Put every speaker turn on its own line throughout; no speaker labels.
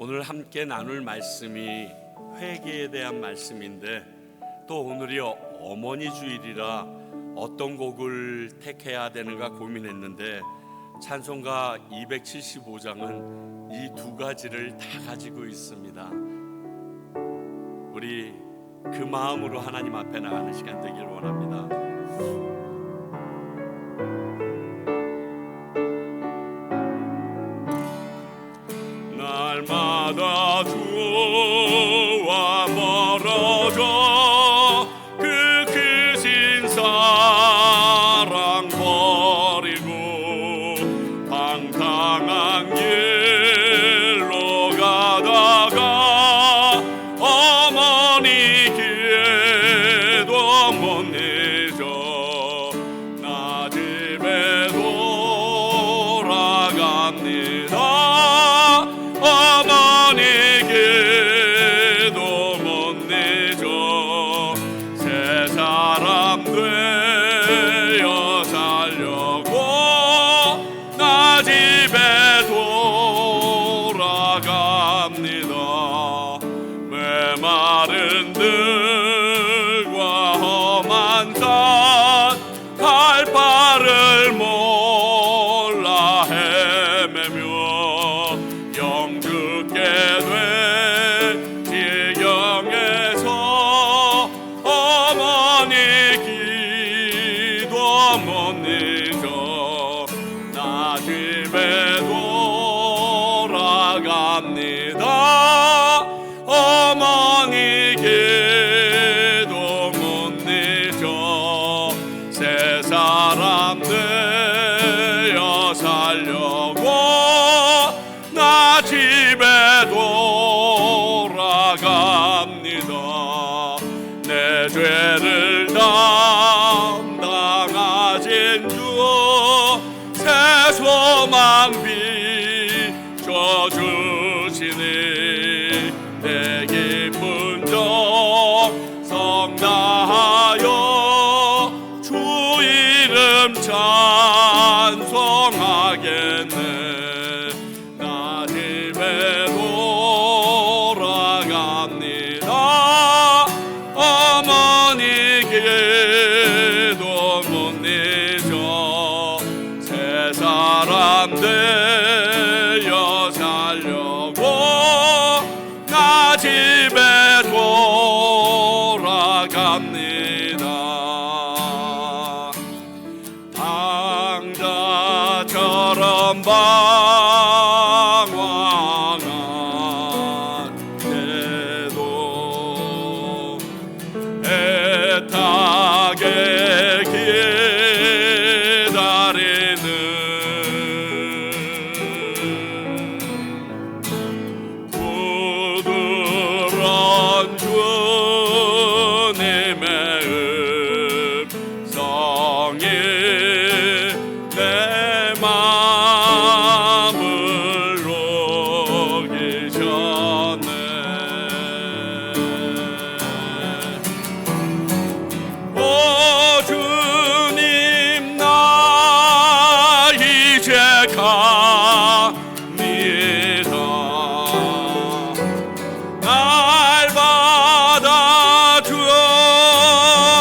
오늘 함께 나눌 말씀이 회개에 대한 말씀인데, 또 오늘이 어머니 주일이라 어떤 곡을 택해야 되는가 고민했는데, 찬송가 275장은 이 두 가지를 다 가지고 있습니다. 우리 그 마음으로 하나님 앞에 나가는 시간 되길 원합니다. 날마다 주와 멀어져 그 크신 사랑 버리고 방탕한 길로 가다가 어머니 길도 못 잊어 나 집에 돌아갑니다. 어머니께도 못 잊어 새 사람 되어 살려고 나 집에 돌아갑니다. 메마른 들과 험한 산 갈 바를 몰라 헤매며 영죽게 된 지경에서 어머니 기도 못 잊어 나 집에 돌아갑니다. 어머니 기도 못 잊어 새 사람 되어 살려고 나 집에 돌아갑니다. 내 죄를 담당하신 주 새 소망 비춰주시니 내 기쁜 정 성다하여 주 이름 찬송하겠네. 나 집에 돌아갑니다. 어머니 기도 못 잊어 새 사람 되어 살려고 나 집에 돌아갑니다. 당자처럼 방황한 때도 애타게 기다리는 부드러운 주님의 음성이 내 마음을 녹이셨네. 오 주님 나 이제 갑니다. 날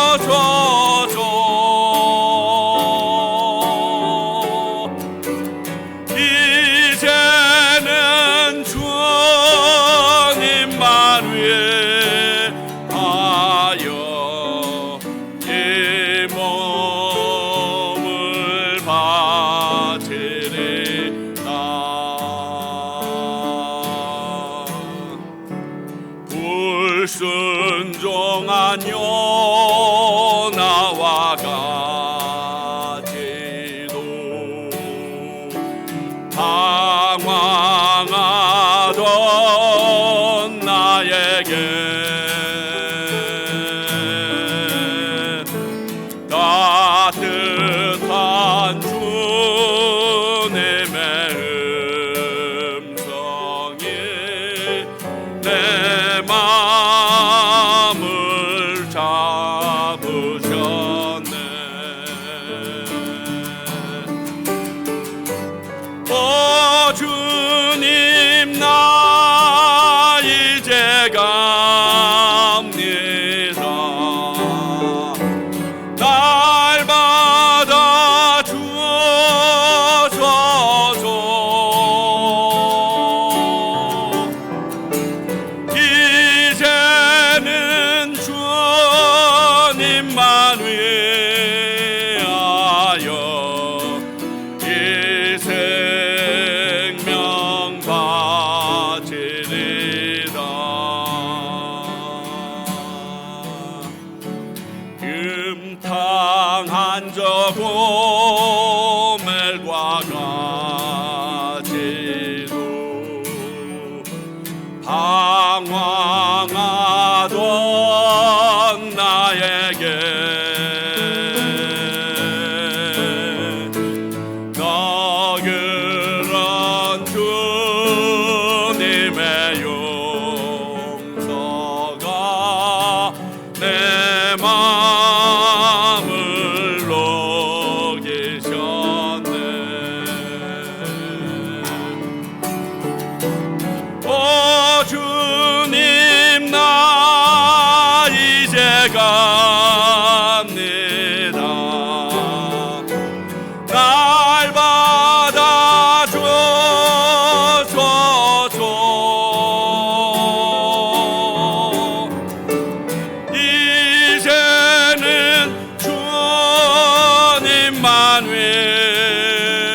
받아주소서. 이제는 주님만 위하여 이 몸을 바치리라. 불순종한 요나와 같이도 방황하던 나에게 따뜻한 주님의 음성이 내 마음을 잡으셨네. 오 주님 나 갑니다. 날 받아 주소서. 이제는 주님만 위하여 이 생명 바치리라. 금탕한 저 고멜과 같이도 방황하던 나에게 너 그런 주님의 용서가 내 마음을 녹이셨네. 오 주님, 나 이제 갑니다. 날 받아 주소서. 이제는 주님만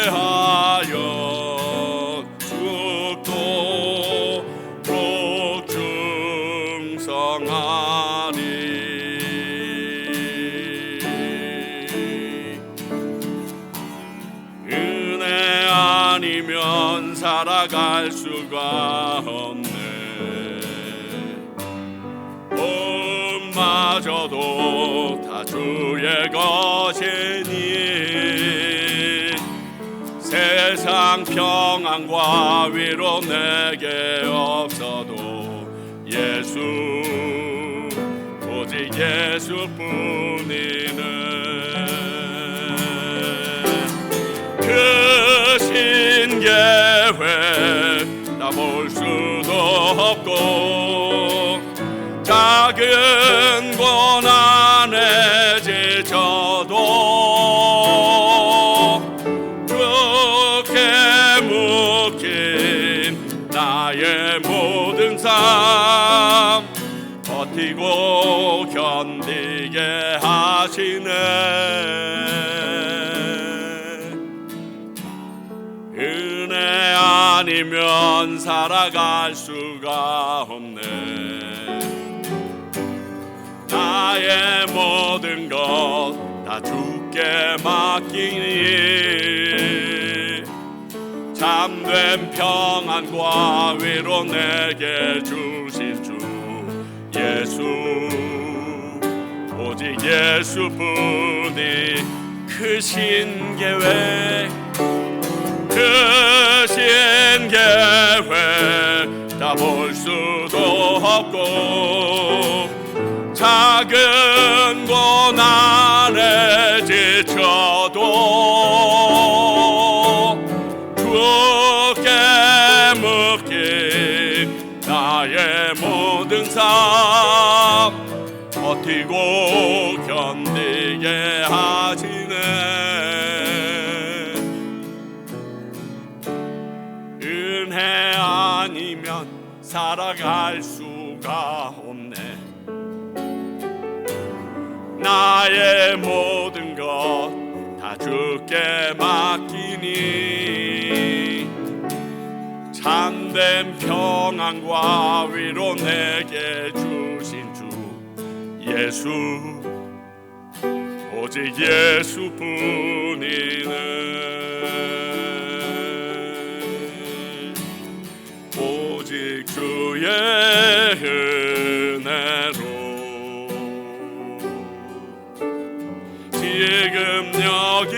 위하여 죽도록 충성하리. 은혜 아니면 살아갈 수가 없네. 마저도 다 주의 것이니 세상 평안과 위로 내게 없어도 예수, 오직 예수뿐이네. 그 신계획 다 볼 수도 없고 작은 고난에 지쳐도 주께 묶인 나의 모든 삶 버티고 견디게 하시네. 은혜 아니면 살아갈 수가 없네. 나의 모든 것 다 주께 맡기니 참된 평안과 위로 내게 주신 주 예수, 오직 예수뿐이 크신 계획, 크신 계획 다 볼 수도 없고 작은 고난에 지쳐도 주께 묶인 나의 모든 삶 버티고 견디게 하시네. 은혜 아니면 살아갈 수가 없네. 나의 모든 것 다 주께 맡기니 참된 평안과 위로 내게 주신 주 예수, 오직 예수뿐이네. 오직 주의 은혜로 지금 여기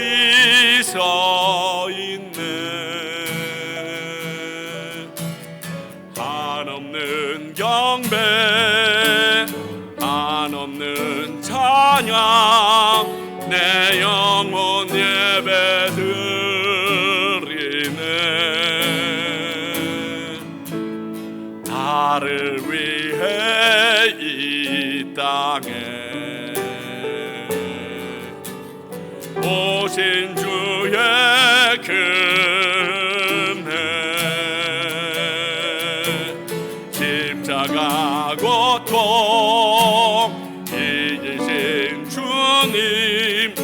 서 있네. 한없는 경배, 한없는 찬양, 내 영혼 예배 드리네. 나를 위해 땅에 오신 주의 은혜 십자가 고통 이기신 주님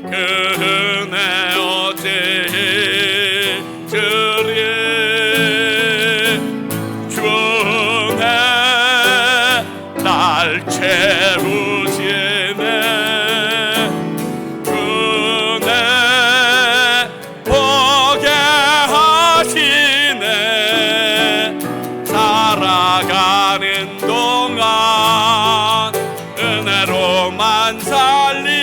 그 은혜 어찌 잊으리 주네 날 채우시네 주네 보게 하시네 살아가는 동안 은혜로만 살린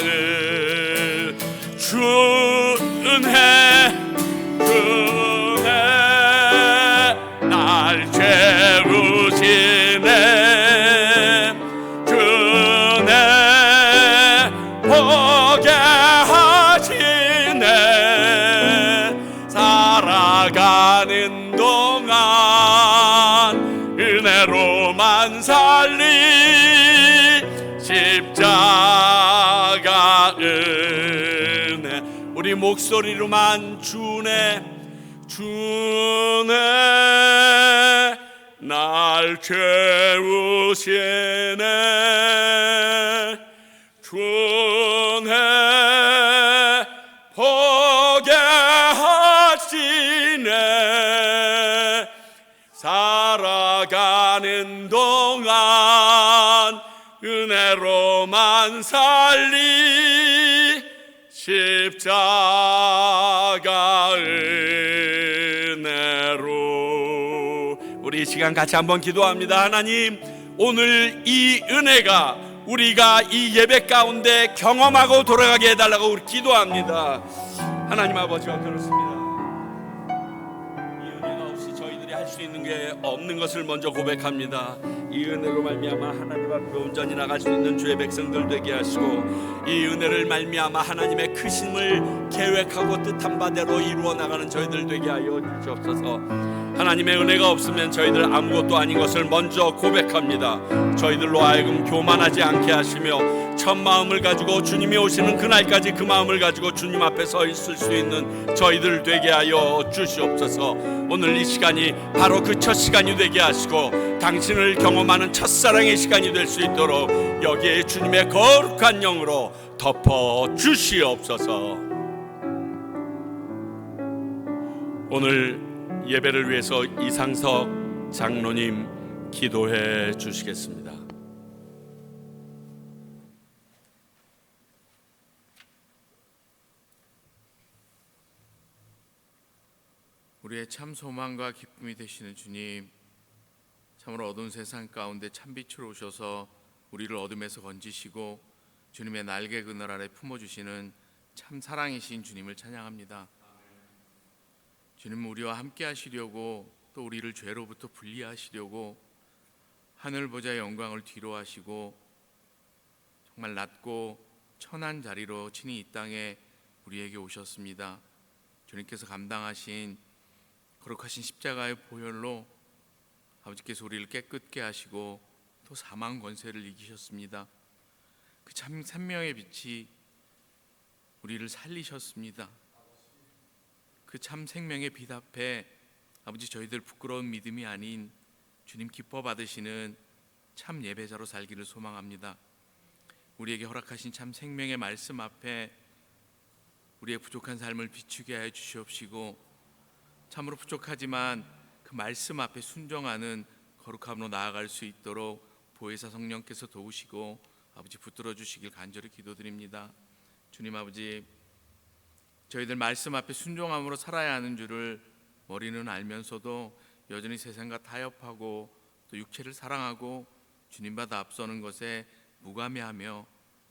십자가를 주 은혜 날 채우시네 주네 보게 하시네 살아가는 동안 은혜로만 살린 십자가 은혜 우리 목소리로만 주네 주네 날 채우시네 주네 보게 하시네 살아가는 동안 은혜로만 살리 십자가 은혜로 우리 이 시간 같이 한번 기도합니다. 하나님 오늘 이 은혜가 우리가 이 예배 가운데 경험하고 돌아가게 해달라고 우리 기도합니다. 하나님 아버지와 그렇습니다. 이 은혜가 없이 저희들이 할 수 있는 게 없는 것을 먼저 고백합니다. 이 은혜로 말미암아 하나님 앞에 온전히 나갈 수 있는 주의 백성들 되게 하시고 이 은혜를 말미암아 하나님의 크심을 계획하고 뜻한 바대로 이루어 나가는 저희들 되게 하여 주시옵소서. 하나님의 은혜가 없으면 저희들 아무것도 아닌 것을 먼저 고백합니다. 저희들로 하여금 교만하지 않게 하시며 첫 마음을 가지고 주님이 오시는 그날까지 그 마음을 가지고 주님 앞에 서 있을 수 있는 저희들 되게 하여 주시옵소서. 오늘 이 시간이 바로 그 첫 시간이 되게 하시고 당신을 경험하는 첫사랑의 시간이 될 수 있도록 여기에 주님의 거룩한 영으로 덮어 주시옵소서. 오늘 예배를 위해서 이상석 장로님 기도해 주시겠습니다.
우리의 참 소망과 기쁨이 되시는 주님, 참으로 어두운 세상 가운데 참빛으로 오셔서 우리를 어둠에서 건지시고 주님의 날개 그늘 아래 품어주시는 참 사랑이신 주님을 찬양합니다. 주님은 우리와 함께 하시려고 또 우리를 죄로부터 분리하시려고 하늘 보좌의 영광을 뒤로 하시고 정말 낮고 천한 자리로 친히 이 땅에 우리에게 오셨습니다. 주님께서 감당하신 거룩하신 십자가의 보혈로 아버지께서 우리를 깨끗게 하시고 또 사망 권세를 이기셨습니다. 그 참 생명의 빛이 우리를 살리셨습니다. 그 참 생명의 빛 앞에 아버지 저희들 부끄러운 믿음이 아닌 주님 기뻐 받으시는 참 예배자로 살기를 소망합니다. 우리에게 허락하신 참 생명의 말씀 앞에 우리의 부족한 삶을 비추게 하여 주시옵시고 참으로 부족하지만 그 말씀 앞에 순종하는 거룩함으로 나아갈 수 있도록 보혜사 성령께서 도우시고 아버지 붙들어 주시길 간절히 기도드립니다. 주님 아버지, 저희들 말씀 앞에 순종함으로 살아야 하는 줄을 머리는 알면서도 여전히 세상과 타협하고 또 육체를 사랑하고 주님보다 앞서는 것에 무감해하며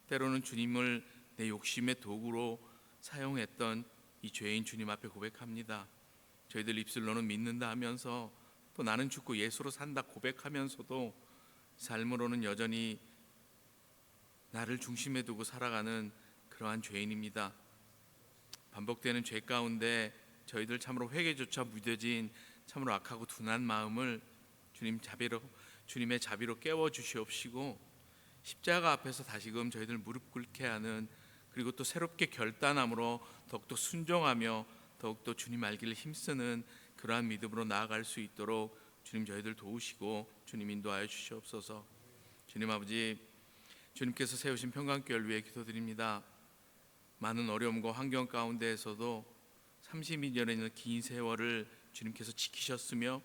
때로는 주님을 내 욕심의 도구로 사용했던 이 죄인 주님 앞에 고백합니다. 저희들 입술로는 믿는다 하면서 또 나는 죽고 예수로 산다 고백하면서도 삶으로는 여전히 나를 중심에 두고 살아가는 그러한 죄인입니다. 반복되는 죄 가운데 저희들 참으로 회개조차 무뎌진 참으로 악하고 둔한 마음을 주님의 자비로 깨워 주시옵시고 십자가 앞에서 다시금 저희들 무릎 꿇게 하는, 그리고 또 새롭게 결단함으로 더욱더 순종하며 더욱더 주님 알기를 힘쓰는 그러한 믿음으로 나아갈 수 있도록 주님 저희들 도우시고 주님 인도하여 주시옵소서. 주님 아버지, 주님께서 세우신 평강교회를 위해 기도드립니다. 많은 어려움과 환경 가운데에서도 32년이라는 긴 세월을 주님께서 지키셨으며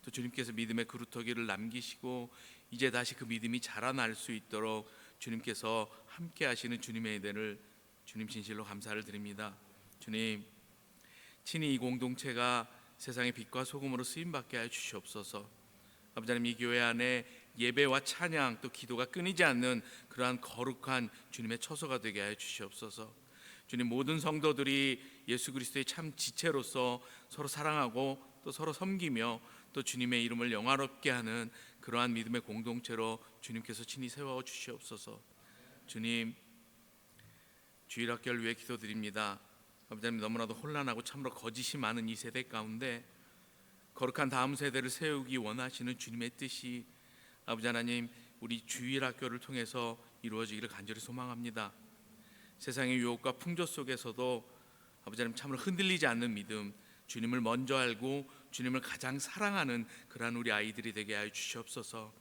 또 주님께서 믿음의 그루터기를 남기시고 이제 다시 그 믿음이 자라날 수 있도록 주님께서 함께 하시는 주님의 은혜를 주님 진실로 감사를 드립니다. 주님, 친히 이 공동체가 세상의 빛과 소금으로 쓰임받게 하여 주시옵소서. 아버지 하나님, 이 교회 안에 예배와 찬양 또 기도가 끊이지 않는 그러한 거룩한 주님의 처소가 되게 하여 주시옵소서. 주님, 모든 성도들이 예수 그리스도의 참 지체로서 서로 사랑하고 또 서로 섬기며 또 주님의 이름을 영화롭게 하는 그러한 믿음의 공동체로 주님께서 친히 세워 주시옵소서. 주님, 주일학교를 위해 기도드립니다. 아버지 하나님, 너무나도 혼란하고 참으로 거짓이 많은 이 세대 가운데 거룩한 다음 세대를 세우기 원하시는 주님의 뜻이 아버지 하나님, 우리 주일학교를 통해서 이루어지기를 간절히 소망합니다. 세상의 유혹과 풍조 속에서도 아버지 하나님, 참으로 흔들리지 않는 믿음, 주님을 먼저 알고 주님을 가장 사랑하는 그러한 우리 아이들이 되게 하여 주시옵소서.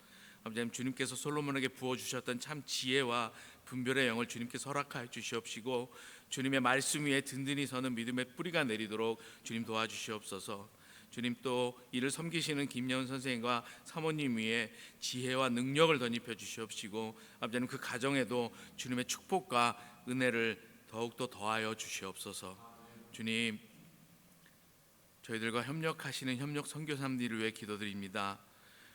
아버지 하나님, 주님께서 솔로몬에게 부어주셨던 참 지혜와 분별의 영을 주님께서 허락하여 주시옵시고 주님의 말씀 위에 든든히 서는 믿음의 뿌리가 내리도록 주님 도와주시옵소서. 주님, 또 이를 섬기시는 김여은 선생님과 사모님 위에 지혜와 능력을 덧입혀 주시옵시고 아버지 하나님, 그 가정에도 주님의 축복과 은혜를 더욱더 더하여 주시옵소서. 주님, 저희들과 협력하시는 협력 선교사님들을 위해 기도드립니다.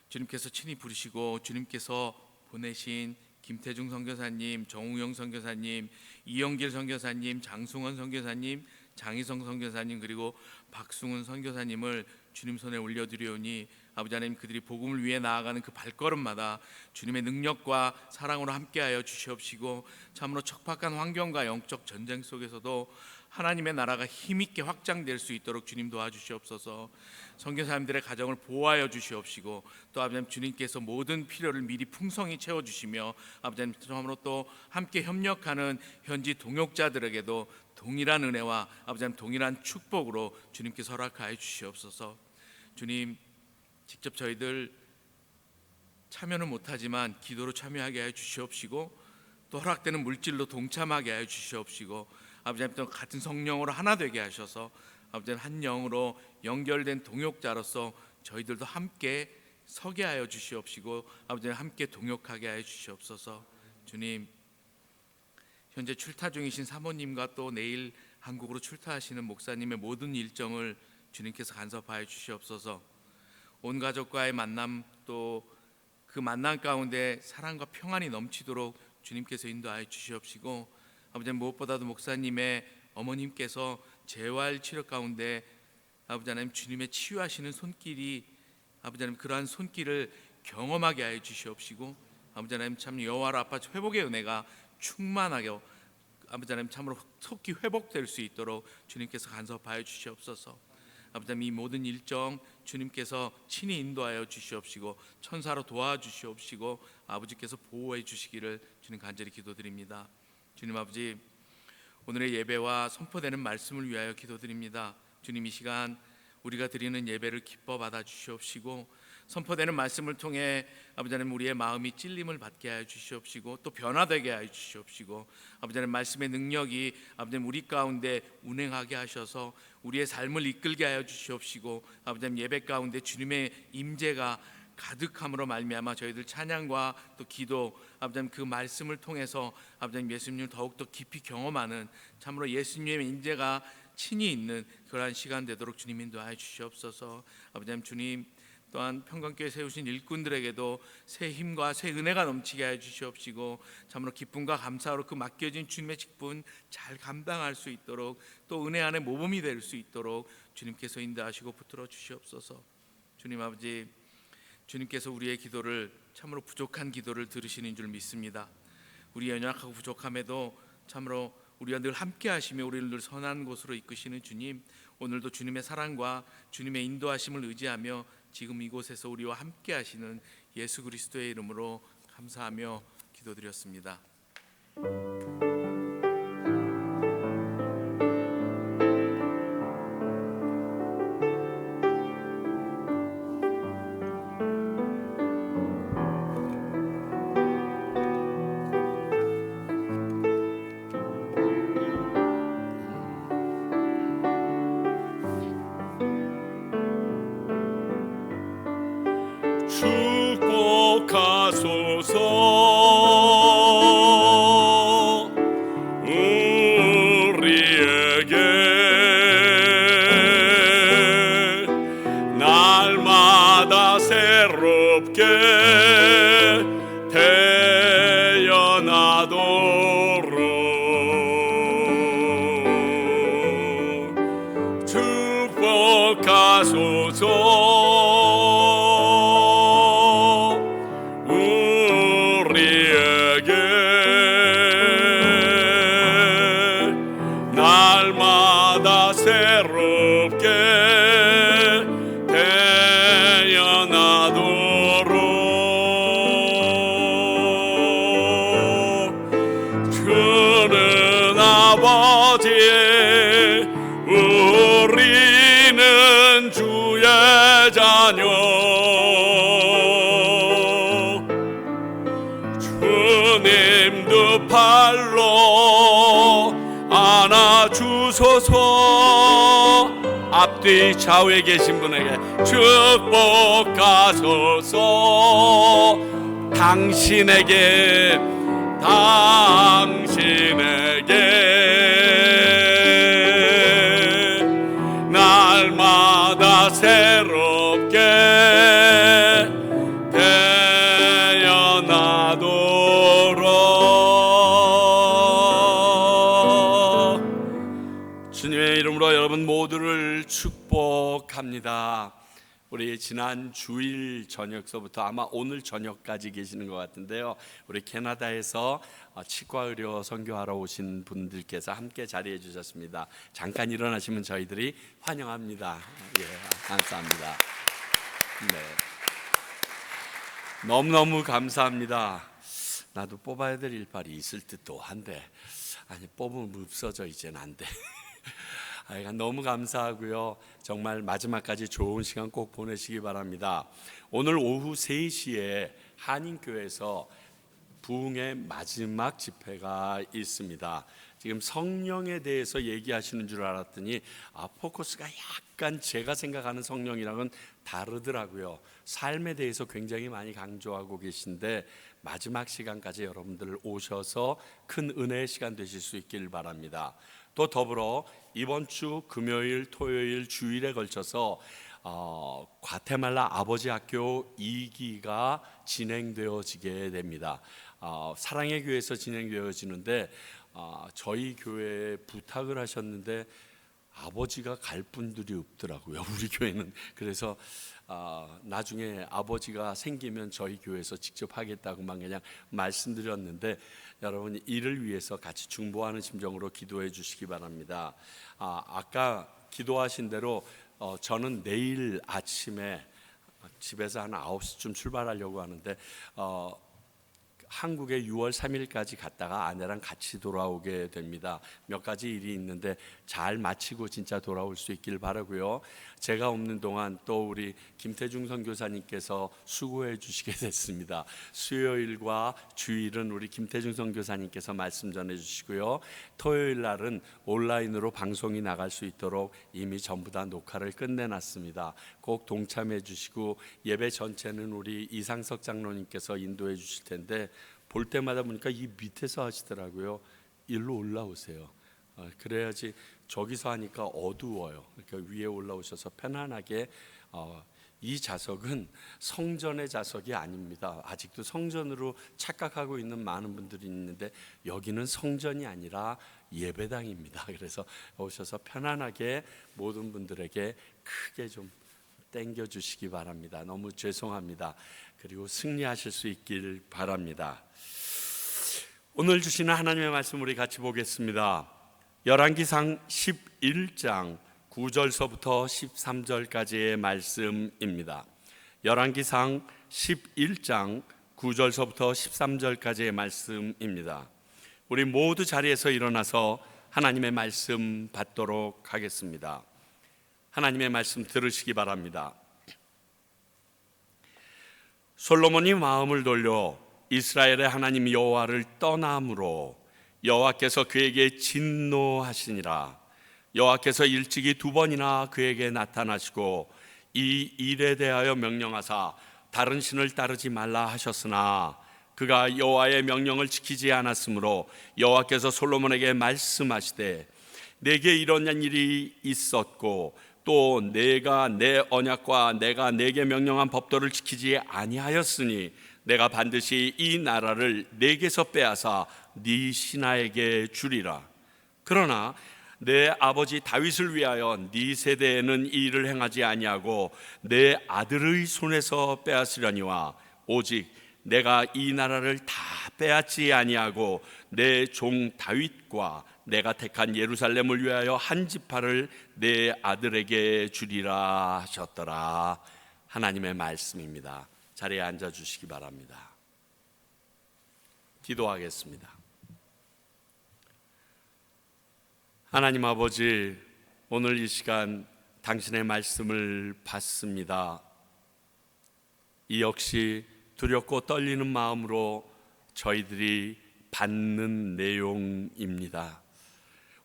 주님께서 친히 부르시고 주님께서 보내신 김태중 선교사님, 정우영 선교사님, 이영길 선교사님, 장승원 선교사님, 장희성 선교사님, 그리고 박승훈 선교사님을 주님 손에 올려드리오니 아버지 하나님, 그들이 복음을 위해 나아가는 그 발걸음마다 주님의 능력과 사랑으로 함께하여 주시옵시고 참으로 척박한 환경과 영적 전쟁 속에서도 하나님의 나라가 힘있게 확장될 수 있도록 주님 도와주시옵소서. 선교사님들의 가정을 보호하여 주시옵시고 또 아버지 하나님, 주님께서 모든 필요를 미리 풍성히 채워주시며 아버지 하나님, 참으로 또 함께 협력하는 현지 동역자들에게도 동일한 은혜와 아버지 하나님, 동일한 축복으로 주님께서 허락하여 주시옵소서. 주님, 직접 저희들 참여는 못하지만 기도로 참여하게 하여 주시옵시고 또 허락되는 물질로 동참하게 하여 주시옵시고 아버지 하나님, 또 같은 성령으로 하나 되게 하셔서 아버지 하나님, 한 영으로 연결된 동역자로서 저희들도 함께 서게 하여 주시옵시고 아버지 하나님, 함께 동역하게 하여 주시옵소서. 주님, 현재 출타 중이신 사모님과 또 내일 한국으로 출타하시는 목사님의 모든 일정을 주님께서 간섭하여 주시옵소서. 온 가족과의 만남 또 그 만남 가운데 사랑과 평안이 넘치도록 주님께서 인도하여 주시옵시고 아버지 무엇보다도 목사님의 어머님께서 재활 치료 가운데 아버지 하나님, 주님의 치유하시는 손길이 아버지 하나님, 그러한 손길을 경험하게 하여 주시옵시고 아버지 하나님, 참 여호와 라파 회복의 은혜가 충만하게 아버지 하나님, 참으로 속히 회복될 수 있도록 주님께서 간섭하여 주시옵소서. 아버지 하나님, 이 모든 일정 주님께서 친히 인도하여 주시옵시고 천사로 도와주시옵시고 아버지께서 보호해 주시기를 주님 간절히 기도드립니다. 주님 아버지, 오늘의 예배와 선포되는 말씀을 위하여 기도드립니다. 주님, 이 시간 우리가 드리는 예배를 기뻐 받아 주시옵시고 선포되는 말씀을 통해 아버지 하나님, 우리의 마음이 찔림을 받게 하여 주시옵시고 또 변화되게 하여 주시옵시고 아버지 하나님, 말씀의 능력이 아버지 하나님, 우리 가운데 운행하게 하셔서 우리의 삶을 이끌게 하여 주시옵시고 아버지 하나님, 예배 가운데 주님의 임재가 가득함으로 말미암아 저희들 찬양과 또 기도 아버지 하나님, 그 말씀을 통해서 아버지 하나님, 예수님을 더욱더 깊이 경험하는 참으로 예수님의 임재가 친히 있는 그러한 시간 되도록 주님 인도하여 주시옵소서. 아버지 하나님, 주님 또한 평강교회 세우신 일꾼들에게도 새 힘과 새 은혜가 넘치게 하여 주시옵시고 참으로 기쁨과 감사로 그 맡겨진 주님의 직분 잘 감당할 수 있도록 또 은혜 안에 모범이 될 수 있도록 주님께서 인도하시고 붙들어 주시옵소서. 주님 아버지, 주님께서 우리의 기도를 참으로 부족한 기도를 들으시는 줄 믿습니다. 우리 연약하고 부족함에도 참으로 우리와 늘 함께 하시며 우리를 늘 선한 곳으로 이끄시는 주님, 오늘도 주님의 사랑과 주님의 인도하심을 의지하며 지금 이곳에서 우리와 함께 하시는 예수 그리스도의 이름으로 감사하며 기도드렸습니다.
축복하소서 우리에게 날마다 새롭게 태어나도록 축복하소서 날마다 새롭게 태어나도록 주는 아버지 우리는 주의 자녀 주님 두 팔로 안아주소서. 앞뒤 좌우에 계신 분에게 축복하소서. 당신에게 날마다 새롭게 태어나도록 주님의 이름으로 여러분 모두를 축복합니다. 우리 지난 주일 저녁서부터 아마 오늘 저녁까지 계시는 것 같은데요, 우리 캐나다에서 치과의료 선교하러 오신 분들께서 함께 자리해 주셨습니다. 잠깐 일어나시면 저희들이 환영합니다. 예, 감사합니다. 네, 너무너무 감사합니다. 나도 뽑아야 될 일발이 있을 듯도 한데, 아니 뽑으면 없어져 이제는 안 돼. 너무 감사하고요. 정말 마지막까지 좋은 시간 꼭 보내시기 바랍니다. 오늘 오후 3시에 한인교회에서 부흥의 마지막 집회가 있습니다. 지금 성령에 대해서 얘기하시는 줄 알았더니 포커스가 약간 제가 생각하는 성령이랑은 다르더라고요. 삶에 대해서 굉장히 많이 강조하고 계신데 마지막 시간까지 여러분들 오셔서 큰 은혜의 시간 되실 수 있길 바랍니다. 또 더불어 이번 주 금요일, 토요일, 주일에 걸쳐서 과테말라 아버지 학교 2기가 진행되어지게 됩니다. 사랑의 교회에서 진행되어지는데 저희 교회에 부탁을 하셨는데 아버지가 갈 분들이 없더라고요, 우리 교회는. 그래서 나중에 아버지가 생기면 저희 교회에서 직접 하겠다고만 그냥 말씀드렸는데, 여러분 이를 위해서 같이 중보하는 심정으로 기도해 주시기 바랍니다. 아까 기도하신 대로 저는 내일 아침에 집에서 한 9시쯤 출발하려고 하는데 한국에 6월 3일까지 갔다가 아내랑 같이 돌아오게 됩니다. 몇 가지 일이 있는데 잘 마치고 진짜 돌아올 수 있길 바라고요. 제가 없는 동안 또 우리 김태중 선교사님께서 수고해 주시게 됐습니다. 수요일과 주일은 우리 김태중 선교사님께서 말씀 전해 주시고요, 토요일 날은 온라인으로 방송이 나갈 수 있도록 이미 전부 다 녹화를 끝내놨습니다. 꼭 동참해 주시고 예배 전체는 우리 이상석 장로님께서 인도해 주실 텐데 볼 때마다 보니까 이 밑에서 하시더라고요. 일로 올라오세요. 그래야지 저기서 하니까 어두워요. 그러니까 위에 올라오셔서 편안하게. 이 좌석은 성전의 좌석이 아닙니다. 아직도 성전으로 착각하고 있는 많은 분들이 있는데 여기는 성전이 아니라 예배당입니다. 그래서 오셔서 편안하게 모든 분들에게 크게 좀 땡겨 주시기 바랍니다. 너무 죄송합니다. 그리고 승리하실 수 있길 바랍니다. 오늘 주시는 하나님의 말씀 우리 같이 보겠습니다. 열왕기상 11장 9절서부터 13절까지의 말씀입니다. 열왕기상 11장 9절서부터 13절까지의 말씀입니다. 우리 모두 자리에서 일어나서 하나님의 말씀 받도록 하겠습니다. 하나님의 말씀 들으시기 바랍니다. 솔로몬이 마음을 돌려 이스라엘의 하나님 여호와를 떠남으로 여호와께서 그에게 진노하시니라. 여호와께서 일찍이 2번이나 그에게 나타나시고 이 일에 대하여 명령하사 다른 신을 따르지 말라 하셨으나 그가 여호와의 명령을 지키지 않았으므로 여호와께서 솔로몬에게 말씀하시되 내게 이런 일이 있었고 또 내가 내 언약과 내가 내게 명령한 법도를 지키지 아니하였으니 내가 반드시 이 나라를 내게서 빼앗아 네 신하에게 주리라. 그러나 내 아버지 다윗을 위하여 네 세대에는 이 일을 행하지 아니하고 내 아들의 손에서 빼앗으려니와 오직 내가 이 나라를 다 빼앗지 아니하고 내 종 다윗과 내가 택한 예루살렘을 위하여 한 지파를 내 아들에게 주리라 하셨더라. 하나님의 말씀입니다. 자리에 앉아 주시기 바랍니다. 기도하겠습니다. 하나님 아버지, 오늘 이 시간 당신의 말씀을 받습니다. 이 역시 두렵고 떨리는 마음으로 저희들이 받는 내용입니다.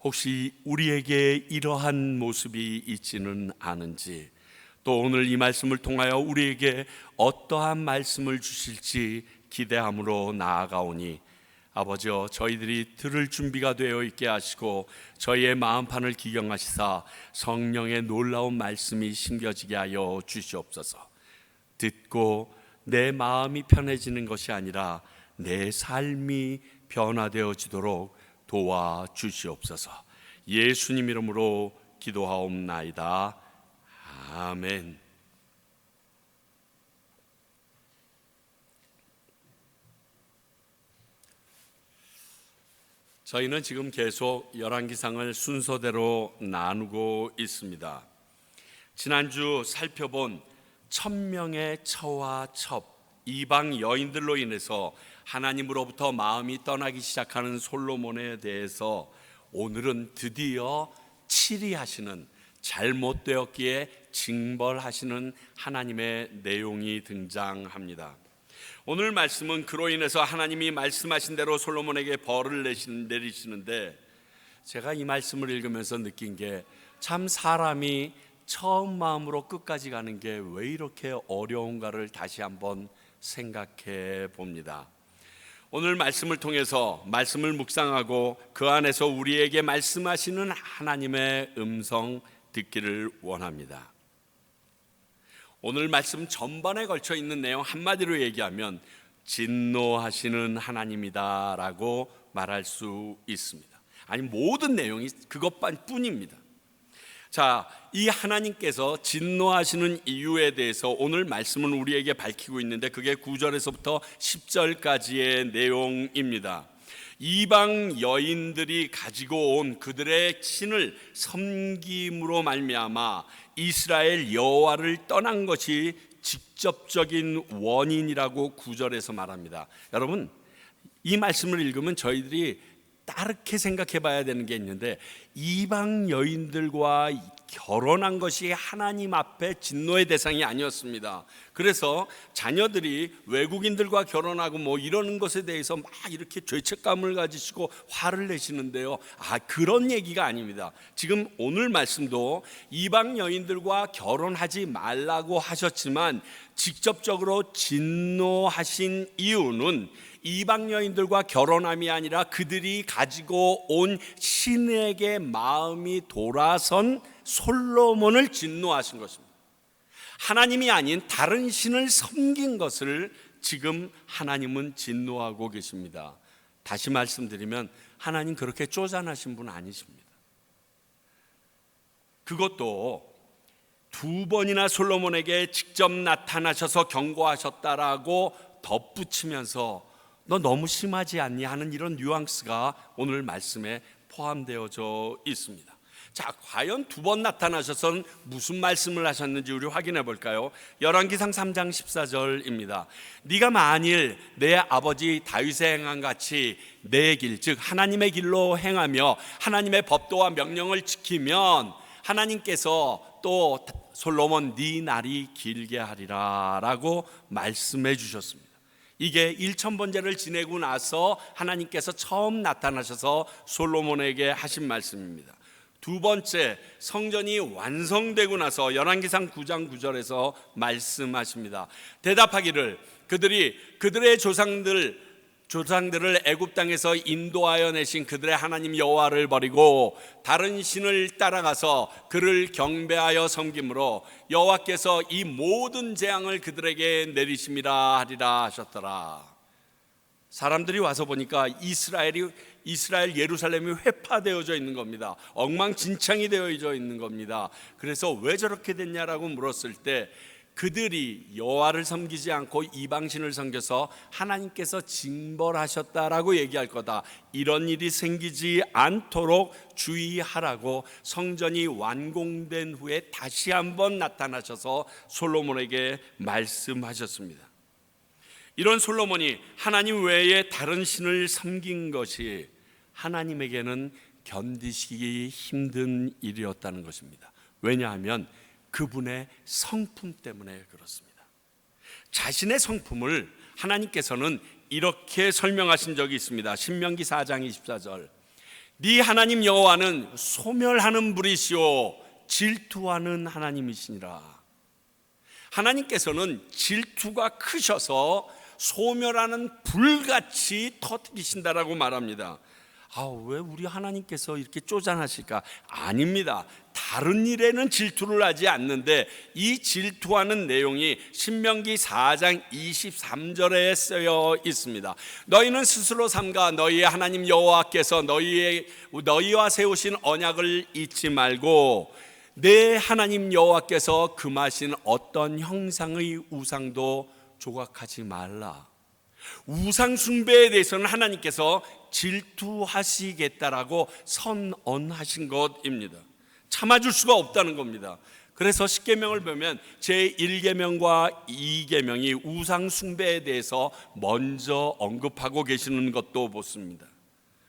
혹시 우리에게 이러한 모습이 있지는 않은지, 또 오늘 이 말씀을 통하여 우리에게 어떠한 말씀을 주실지 기대함으로 나아가오니 아버지여, 저희들이 들을 준비가 되어 있게 하시고 저희의 마음판을 기경하시사 성령의 놀라운 말씀이 심겨지게 하여 주시옵소서. 듣고 내 마음이 편해지는 것이 아니라 내 삶이 변화되어지도록 도와주시옵소서. 예수님 이름으로 기도하옵나이다. 아멘. 저희는 지금 계속 열왕기상을 순서대로 나누고 있습니다. 지난주 살펴본 1000명의 처와 첩, 이방 여인들로 인해서 하나님으로부터 마음이 떠나기 시작하는 솔로몬에 대해서 오늘은 드디어 치리하시는, 잘못되었기에 징벌하시는 하나님의 내용이 등장합니다. 오늘 말씀은 그로 인해서 하나님이 말씀하신 대로 솔로몬에게 벌을 내리시는데, 제가 이 말씀을 읽으면서 느낀 게 참 사람이 처음 마음으로 끝까지 가는 게 왜 이렇게 어려운가를 다시 한번 생각해 봅니다. 오늘 말씀을 통해서 말씀을 묵상하고 그 안에서 우리에게 말씀하시는 하나님의 음성 듣기를 원합니다. 오늘 말씀 전반에 걸쳐 있는 내용 한마디로 얘기하면 진노하시는 하나님이다라고 말할 수 있습니다. 아니, 모든 내용이 그것뿐입니다. 자, 이 하나님께서 진노하시는 이유에 대해서 오늘 말씀은 우리에게 밝히고 있는데 그게 9절에서부터 10절까지의 내용입니다. 이방 여인들이 가지고 온 그들의 신을 섬김으로 말미암아 이스라엘 여호와를 떠난 것이 직접적인 원인이라고 9절에서 말합니다. 여러분, 이 말씀을 읽으면 저희들이 다르게 생각해 봐야 되는 게 있는데, 이방 여인들과 결혼한 것이 하나님 앞에 진노의 대상이 아니었습니다. 그래서 자녀들이 외국인들과 결혼하고 뭐 이러는 것에 대해서 막 이렇게 죄책감을 가지시고 화를 내시는데요, 그런 얘기가 아닙니다. 지금 오늘 말씀도 이방 여인들과 결혼하지 말라고 하셨지만 직접적으로 진노하신 이유는 이방 여인들과 결혼함이 아니라 그들이 가지고 온 신에게 마음이 돌아선 솔로몬을 진노하신 것입니다. 하나님이 아닌 다른 신을 섬긴 것을 지금 하나님은 진노하고 계십니다. 다시 말씀드리면 하나님 그렇게 쪼잔하신 분 아니십니다. 그것도 2번이나 솔로몬에게 직접 나타나셔서 경고하셨다라고 덧붙이면서 너 너무 심하지 않니 하는 이런 뉘앙스가 오늘 말씀에 포함되어져 있습니다. 자, 과연 두 번 나타나셔서는 무슨 말씀을 하셨는지 우리 확인해 볼까요? 열왕기상 3장 14절입니다. 네가 만일 내 아버지 다윗의 행한 같이 내 길, 즉 하나님의 길로 행하며 하나님의 법도와 명령을 지키면 하나님께서 또 솔로몬 네 날이 길게 하리라 라고 말씀해 주셨습니다. 이게 1000번제를 지내고 나서 하나님께서 처음 나타나셔서 솔로몬에게 하신 말씀입니다. 두 번째, 성전이 완성되고 나서 열왕기상 9장 9절에서 말씀하십니다. 대답하기를 그들의 조상들을 애굽 땅에서 인도하여 내신 그들의 하나님 여호와를 버리고 다른 신을 따라가서 그를 경배하여 섬김으로 여호와께서 이 모든 재앙을 그들에게 내리심이라 하리라 하셨더라. 사람들이 와서 보니까 이스라엘 예루살렘이 회파되어져 있는 겁니다. 엉망진창이 되어져 있는 겁니다. 그래서 왜 저렇게 됐냐라고 물었을 때 그들이 여호와를 섬기지 않고 이방신을 섬겨서 하나님께서 징벌하셨다라고 얘기할 거다. 이런 일이 생기지 않도록 주의하라고 성전이 완공된 후에 다시 한번 나타나셔서 솔로몬에게 말씀하셨습니다. 이런 솔로몬이 하나님 외에 다른 신을 섬긴 것이 하나님에게는 견디시기 힘든 일이었다는 것입니다. 왜냐하면 그분의 성품 때문에 그렇습니다. 자신의 성품을 하나님께서는 이렇게 설명하신 적이 있습니다. 신명기 4장 24절. 네 하나님 여호와는 소멸하는 불이시오 질투하는 하나님이시니라. 하나님께서는 질투가 크셔서 소멸하는 불같이 터뜨리신다라고 말합니다. 왜 우리 하나님께서 이렇게 쪼잔하실까? 아닙니다. 다른 일에는 질투를 하지 않는데 이 질투하는 내용이 신명기 4장 23절에 쓰여 있습니다. 너희는 스스로 삼가 너희의 하나님 여호와께서 너희와 세우신 언약을 잊지 말고 내 하나님 여호와께서 금하신 어떤 형상의 우상도 조각하지 말라. 우상 숭배에 대해서는 하나님께서 질투하시겠다라고 선언하신 것입니다. 참아줄 수가 없다는 겁니다. 그래서 10계명을 보면 제1계명과 2계명이 우상 숭배에 대해서 먼저 언급하고 계시는 것도 보습니다.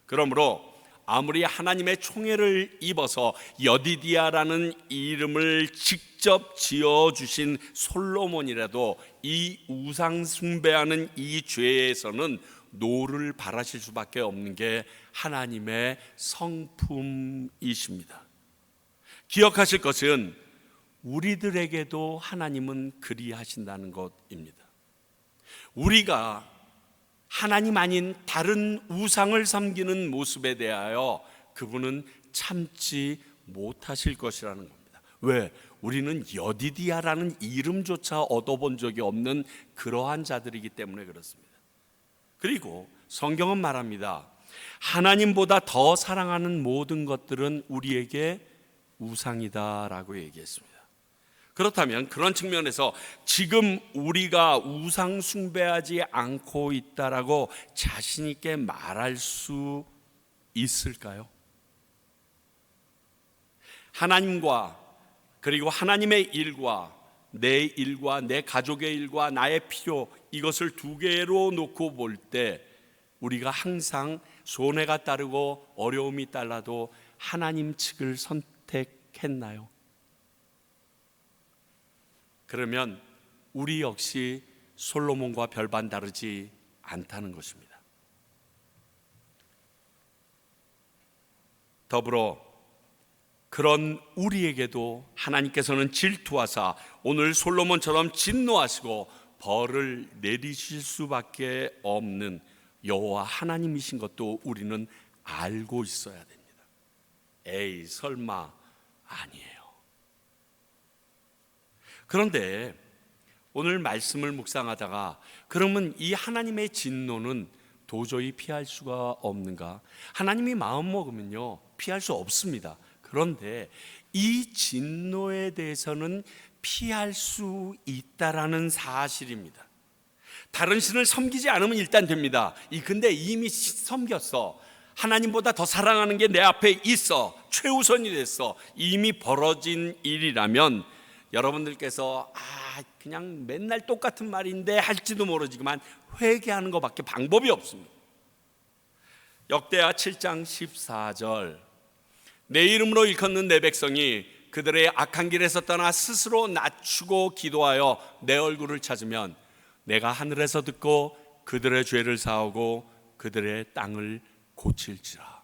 그러므로 아무리 하나님의 총애를 입어서 여디디아라는 이름을 직접 지어주신 솔로몬이라도 이 우상 숭배하는 이 죄에서는 노를 바라실 수밖에 없는 게 하나님의 성품이십니다. 기억하실 것은 우리들에게도 하나님은 그리하신다는 것입니다. 우리가 하나님 아닌 다른 우상을 섬기는 모습에 대하여 그분은 참지 못하실 것이라는 겁니다. 왜? 우리는 여디디아라는 이름조차 얻어본 적이 없는 그러한 자들이기 때문에 그렇습니다. 그리고 성경은 말합니다. 하나님보다 더 사랑하는 모든 것들은 우리에게 우상이다라고 얘기했습니다. 그렇다면 그런 측면에서 지금 우리가 우상 숭배하지 않고 있다라고 자신 있게 말할 수 있을까요? 하나님과 그리고 하나님의 일과 내 일과 내 가족의 일과 나의 필요, 이것을 두 개로 놓고 볼 때 우리가 항상 손해가 따르고 어려움이 따라도 하나님 측을 선택했나요? 그러면 우리 역시 솔로몬과 별반 다르지 않다는 것입니다. 더불어 그런 우리에게도 하나님께서는 질투하사 오늘 솔로몬처럼 진노하시고 벌을 내리실 수밖에 없는 여호와 하나님이신 것도 우리는 알고 있어야 됩니다. 에이, 설마 아니에요. 그런데 오늘 말씀을 묵상하다가 그러면 이 하나님의 진노는 도저히 피할 수가 없는가? 하나님이 마음 먹으면요 피할 수 없습니다. 그런데 이 진노에 대해서는 피할 수 있다라는 사실입니다. 다른 신을 섬기지 않으면 일단 됩니다. 근데 이미 섬겼어. 하나님보다 더 사랑하는 게 내 앞에 있어, 최우선이 됐어, 이미 벌어진 일이라면 여러분들께서 그냥 맨날 똑같은 말인데 할지도 모르지만 회개하는 것밖에 방법이 없습니다. 역대하 7장 14절, 내 이름으로 일컫는 내 백성이 그들의 악한 길에서 떠나 스스로 낮추고 기도하여 내 얼굴을 찾으면 내가 하늘에서 듣고 그들의 죄를 사하고 그들의 땅을 고칠지라.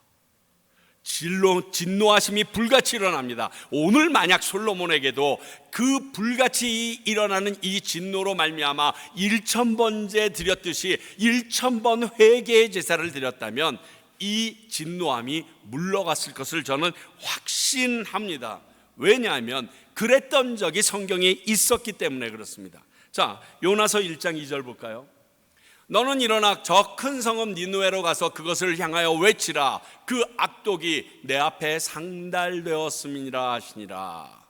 진노하심이 불같이 일어납니다. 오늘 만약 솔로몬에게도 그 불같이 일어나는 이 진노로 말미암아 1000번째 드렸듯이 1000번 회개의 제사를 드렸다면 이 진노함이 물러갔을 것을 저는 확신합니다. 왜냐하면 그랬던 적이 성경에 있었기 때문에 그렇습니다. 자, 요나서 1장 2절 볼까요? 너는 일어나 저 큰 성읍 니느웨로 가서 그것을 향하여 외치라. 그 악독이 내 앞에 상달되었음이니라 하시니라.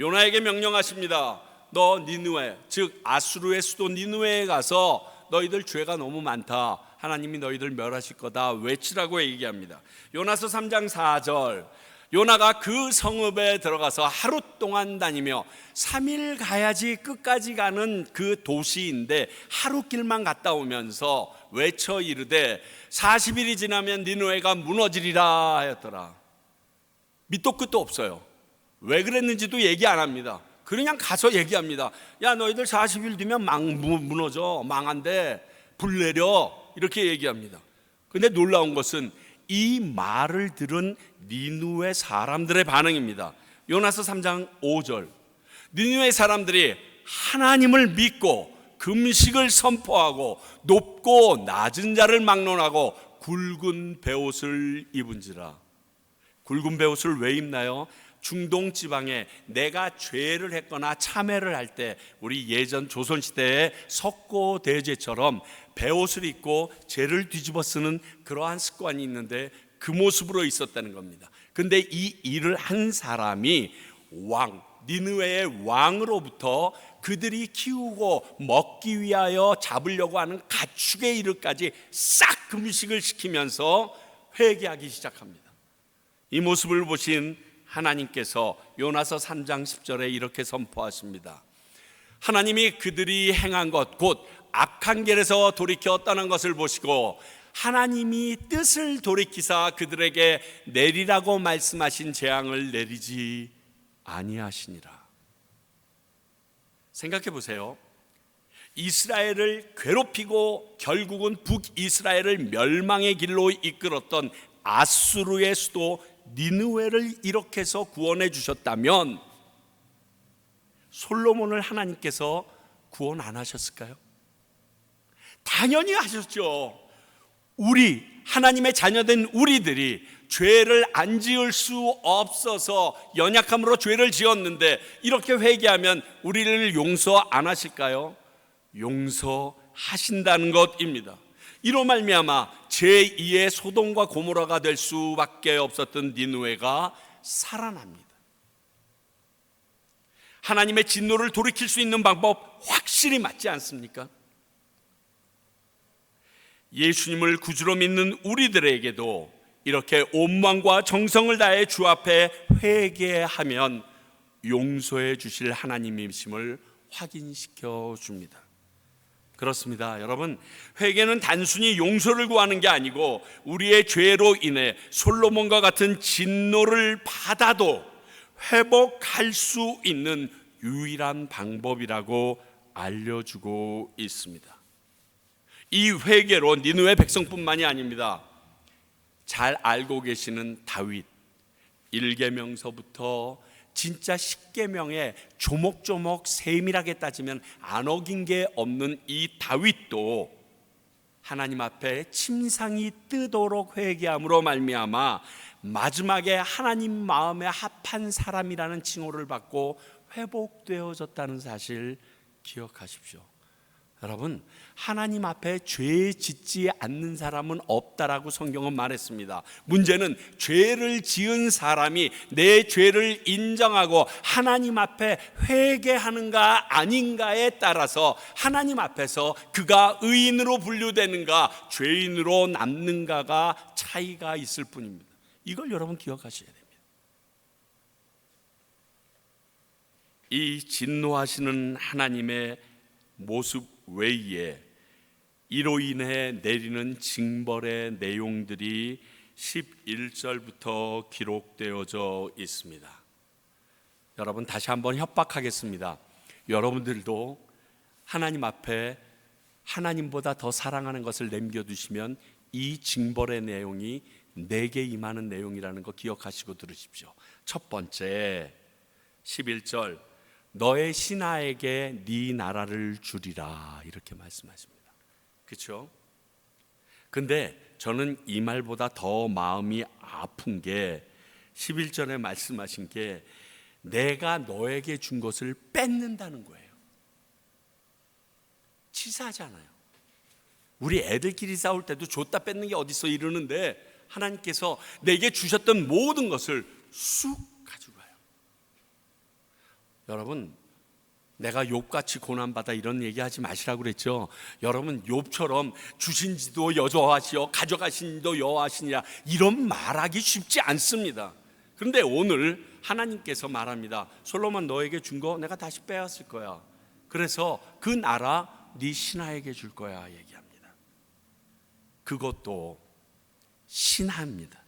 요나에게 명령하십니다. 너 니느웨, 즉 아수르의 수도 니느웨에 가서 너희들 죄가 너무 많다, 하나님이 너희들 멸하실 거다 외치라고 얘기합니다. 요나서 3장 4절, 요나가 그 성읍에 들어가서 하루 동안 다니며 3일 가야지 끝까지 가는 그 도시인데 하루 길만 갔다 오면서 외쳐 이르되 40일이 지나면 니느웨가 무너지리라 하였더라. 밑도 끝도 없어요. 왜 그랬는지도 얘기 안 합니다. 그냥 가서 얘기합니다. 야, 너희들 40일 뒤면 무너져, 망한데 불 내려, 이렇게 얘기합니다. 근데 놀라운 것은 이 말을 들은 니느웨 사람들의 반응입니다. 요나서 3장 5절, 니느웨 사람들이 하나님을 믿고 금식을 선포하고 높고 낮은 자를 막론하고 굵은 베옷을 입은지라. 굵은 베옷을 왜 입나요? 중동 지방에 내가 죄를 했거나 참회를 할 때 우리 예전 조선시대의 석고 대제처럼 베옷을 입고 죄를 뒤집어 쓰는 그러한 습관이 있는데 그 모습으로 있었다는 겁니다. 근데 이 일을 한 사람이 니느웨의 왕으로부터 그들이 키우고 먹기 위하여 잡으려고 하는 가축의 이름까지 싹 금식을 시키면서 회개하기 시작합니다. 이 모습을 보신 하나님께서 요나서 3장 10절에 이렇게 선포하십니다. 하나님이 그들이 행한 것 곧 악한 길에서 돌이켜 떠난 것을 보시고 하나님이 뜻을 돌이키사 그들에게 내리라고 말씀하신 재앙을 내리지 아니하시니라. 생각해 보세요. 이스라엘을 괴롭히고 결국은 북이스라엘을 멸망의 길로 이끌었던 아수르의 수도 니느웨를 이렇게 해서 구원해 주셨다면 솔로몬을 하나님께서 구원 안 하셨을까요? 당연히 하셨죠. 우리 하나님의 자녀된 우리들이 죄를 안 지을 수 없어서 연약함으로 죄를 지었는데 이렇게 회개하면 우리를 용서 안 하실까요? 용서하신다는 것입니다. 이로 말미암아 제2의 소돔과 고모라가 될 수밖에 없었던 니느웨가 살아납니다. 하나님의 진노를 돌이킬 수 있는 방법 확실히 맞지 않습니까? 예수님을 구주로 믿는 우리들에게도 이렇게 온 마음과 정성을 다해 주 앞에 회개하면 용서해 주실 하나님이심을 확인시켜 줍니다. 그렇습니다. 여러분, 회개는 단순히 용서를 구하는 게 아니고 우리의 죄로 인해 솔로몬과 같은 진노를 받아도 회복할 수 있는 유일한 방법이라고 알려주고 있습니다. 이 회개로 니느웨 백성뿐만이 아닙니다. 잘 알고 계시는 다윗, 1계명서부터 진짜 10계명에 조목조목 세밀하게 따지면 안 어긴 게 없는 이 다윗도 하나님 앞에 침상이 뜨도록 회개함으로 말미암아 마지막에 하나님 마음에 합한 사람이라는 칭호를 받고 회복되어졌다는 사실 기억하십시오. 여러분, 하나님 앞에 죄 짓지 않는 사람은 없다라고 성경은 말했습니다. 문제는 죄를 지은 사람이 내 죄를 인정하고 하나님 앞에 회개하는가 아닌가에 따라서 하나님 앞에서 그가 의인으로 분류되는가 죄인으로 남는가가 차이가 있을 뿐입니다. 이걸 여러분 기억하셔야 됩니다. 이 진노하시는 하나님의 모습 외에 이로 인해 내리는 징벌의 내용들이 11절부터 기록되어져 있습니다. 여러분, 다시 한번 협박하겠습니다. 여러분들도 하나님 앞에 하나님보다 더 사랑하는 것을 남겨두시면 이 징벌의 내용이 내게 임하는 내용이라는 거 기억하시고 들으십시오. 첫 번째, 11절, 너의 신하에게 네 나라를 주리라, 이렇게 말씀하십니다. 그렇죠? 근데 저는 이 말보다 더 마음이 아픈 게 11절에 말씀하신 게 내가 너에게 준 것을 뺏는다는 거예요. 치사하잖아요. 우리 애들끼리 싸울 때도 줬다 뺏는 게 어딨어 이러는데 하나님께서 내게 주셨던 모든 것을 쑥 가지고 가요. 여러분, 내가 욥같이 고난받아 이런 얘기하지 마시라고 그랬죠. 여러분, 욥처럼 주신지도 여호와시오 가져가신지도 여호와시니라 이런 말하기 쉽지 않습니다. 그런데 오늘 하나님께서 말합니다. 솔로몬 너에게 준 거 내가 다시 빼앗을 거야. 그래서 그 나라 네 신하에게 줄 거야 얘기합니다. 그것도 신하입니다.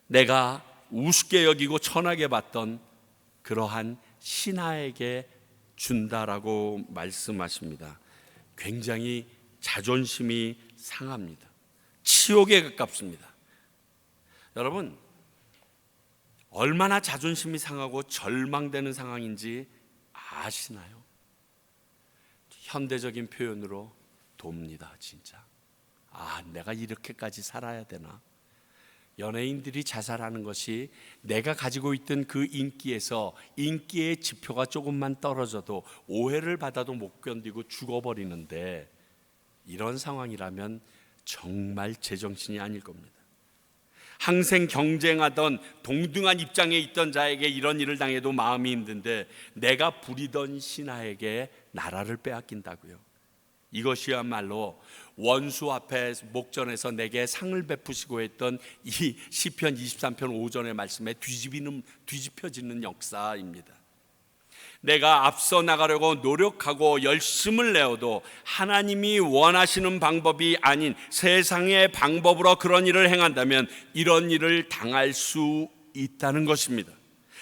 내가 우습게 여기고 천하게 봤던 그러한 신하에게 준다라고 말씀하십니다. 굉장히 자존심이 상합니다. 치욕에 가깝습니다. 여러분, 얼마나 자존심이 상하고 절망되는 상황인지 아시나요? 현대적인 표현으로 돕니다. 진짜. 내가 이렇게까지 살아야 되나? 연예인들이 자살하는 것이 내가 가지고 있던 그 인기에서 인기의 지표가 조금만 떨어져도 오해를 받아도 못 견디고 죽어버리는데, 이런 상황이라면 정말 제정신이 아닐 겁니다. 항생 경쟁하던 동등한 입장에 있던 자에게 이런 일을 당해도 마음이 힘든데 내가 부리던 신하에게 나라를 빼앗긴다고요. 이것이야말로 원수 앞에 목전에서 내게 상을 베푸시고 했던 이 시편 23편 5절의 말씀에 뒤집혀지는 역사입니다. 내가 앞서 나가려고 노력하고 열심을 내어도 하나님이 원하시는 방법이 아닌 세상의 방법으로 그런 일을 행한다면 이런 일을 당할 수 있다는 것입니다.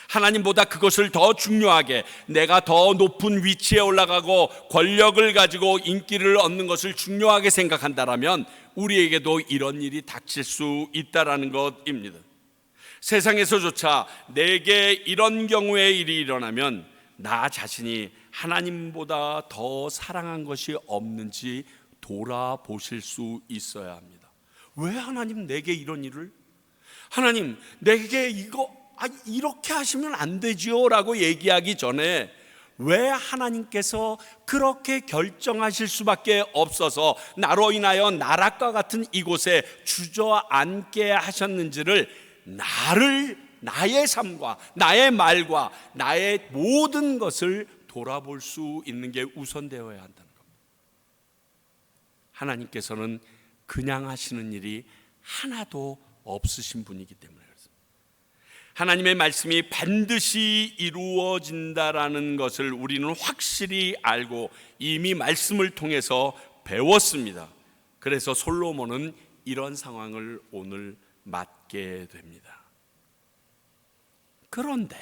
하나님보다 그것을 더 중요하게 내가 더 높은 위치에 올라가고 권력을 가지고 인기를 얻는 것을 중요하게 생각한다면 우리에게도 이런 일이 닥칠 수 있다는 것입니다. 세상에서조차 내게 이런 경우의 일이 일어나면 나 자신이 하나님보다 더 사랑한 것이 없는지 돌아보실 수 있어야 합니다. 왜 하나님 내게 이런 일을? 하나님 내게 이렇게 하시면 안 되지요 라고 얘기하기 전에 왜 하나님께서 그렇게 결정하실 수밖에 없어서 나로 인하여 나락과 같은 이곳에 주저앉게 하셨는지를 나의 삶과 나의 말과 나의 모든 것을 돌아볼 수 있는 게 우선되어야 한다는 겁니다. 하나님께서는 그냥 하시는 일이 하나도 없으신 분이기 때문에 그렇습니다. 하나님의 말씀이 반드시 이루어진다라는 것을 우리는 확실히 알고 이미 말씀을 통해서 배웠습니다. 그래서 솔로몬은 이런 상황을 오늘 맞게 됩니다. 그런데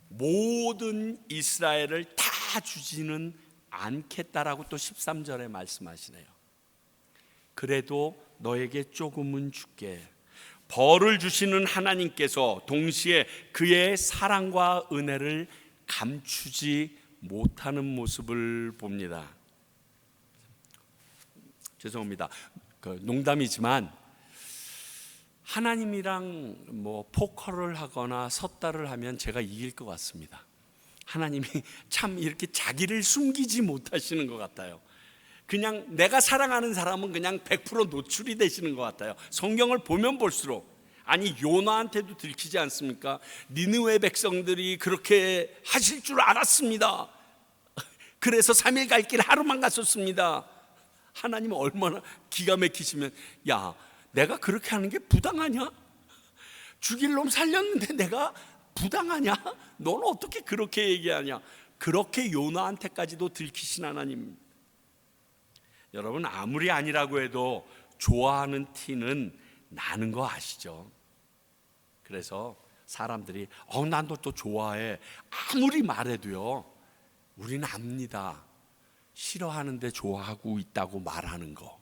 모든 이스라엘을 다 주지는 않겠다라고 또 13절에 말씀하시네요. 그래도 너에게 조금은 줄게. 벌을 주시는 하나님께서 동시에 그의 사랑과 은혜를 감추지 못하는 모습을 봅니다. 죄송합니다. 농담이지만 하나님이랑 포커를 하거나 섰다를 하면 제가 이길 것 같습니다. 하나님이 참 이렇게 자기를 숨기지 못하시는 것 같아요. 그냥 내가 사랑하는 사람은 그냥 100% 노출이 되시는 것 같아요. 성경을 보면 볼수록. 아니, 요나한테도 들키지 않습니까? 니느웨 백성들이 그렇게 하실 줄 알았습니다. 그래서 3일 갈 길 하루만 갔었습니다. 하나님은 얼마나 기가 막히시면, 야, 내가 그렇게 하는 게 부당하냐? 죽일 놈 살렸는데 내가 부당하냐? 너는 어떻게 그렇게 얘기하냐? 그렇게 요나한테까지도 들키신 하나님. 여러분, 아무리 아니라고 해도 좋아하는 티는 나는 거 아시죠? 그래서 사람들이 난 너 또 좋아해 아무리 말해도요, 우리는 압니다. 싫어하는데 좋아하고 있다고 말하는 거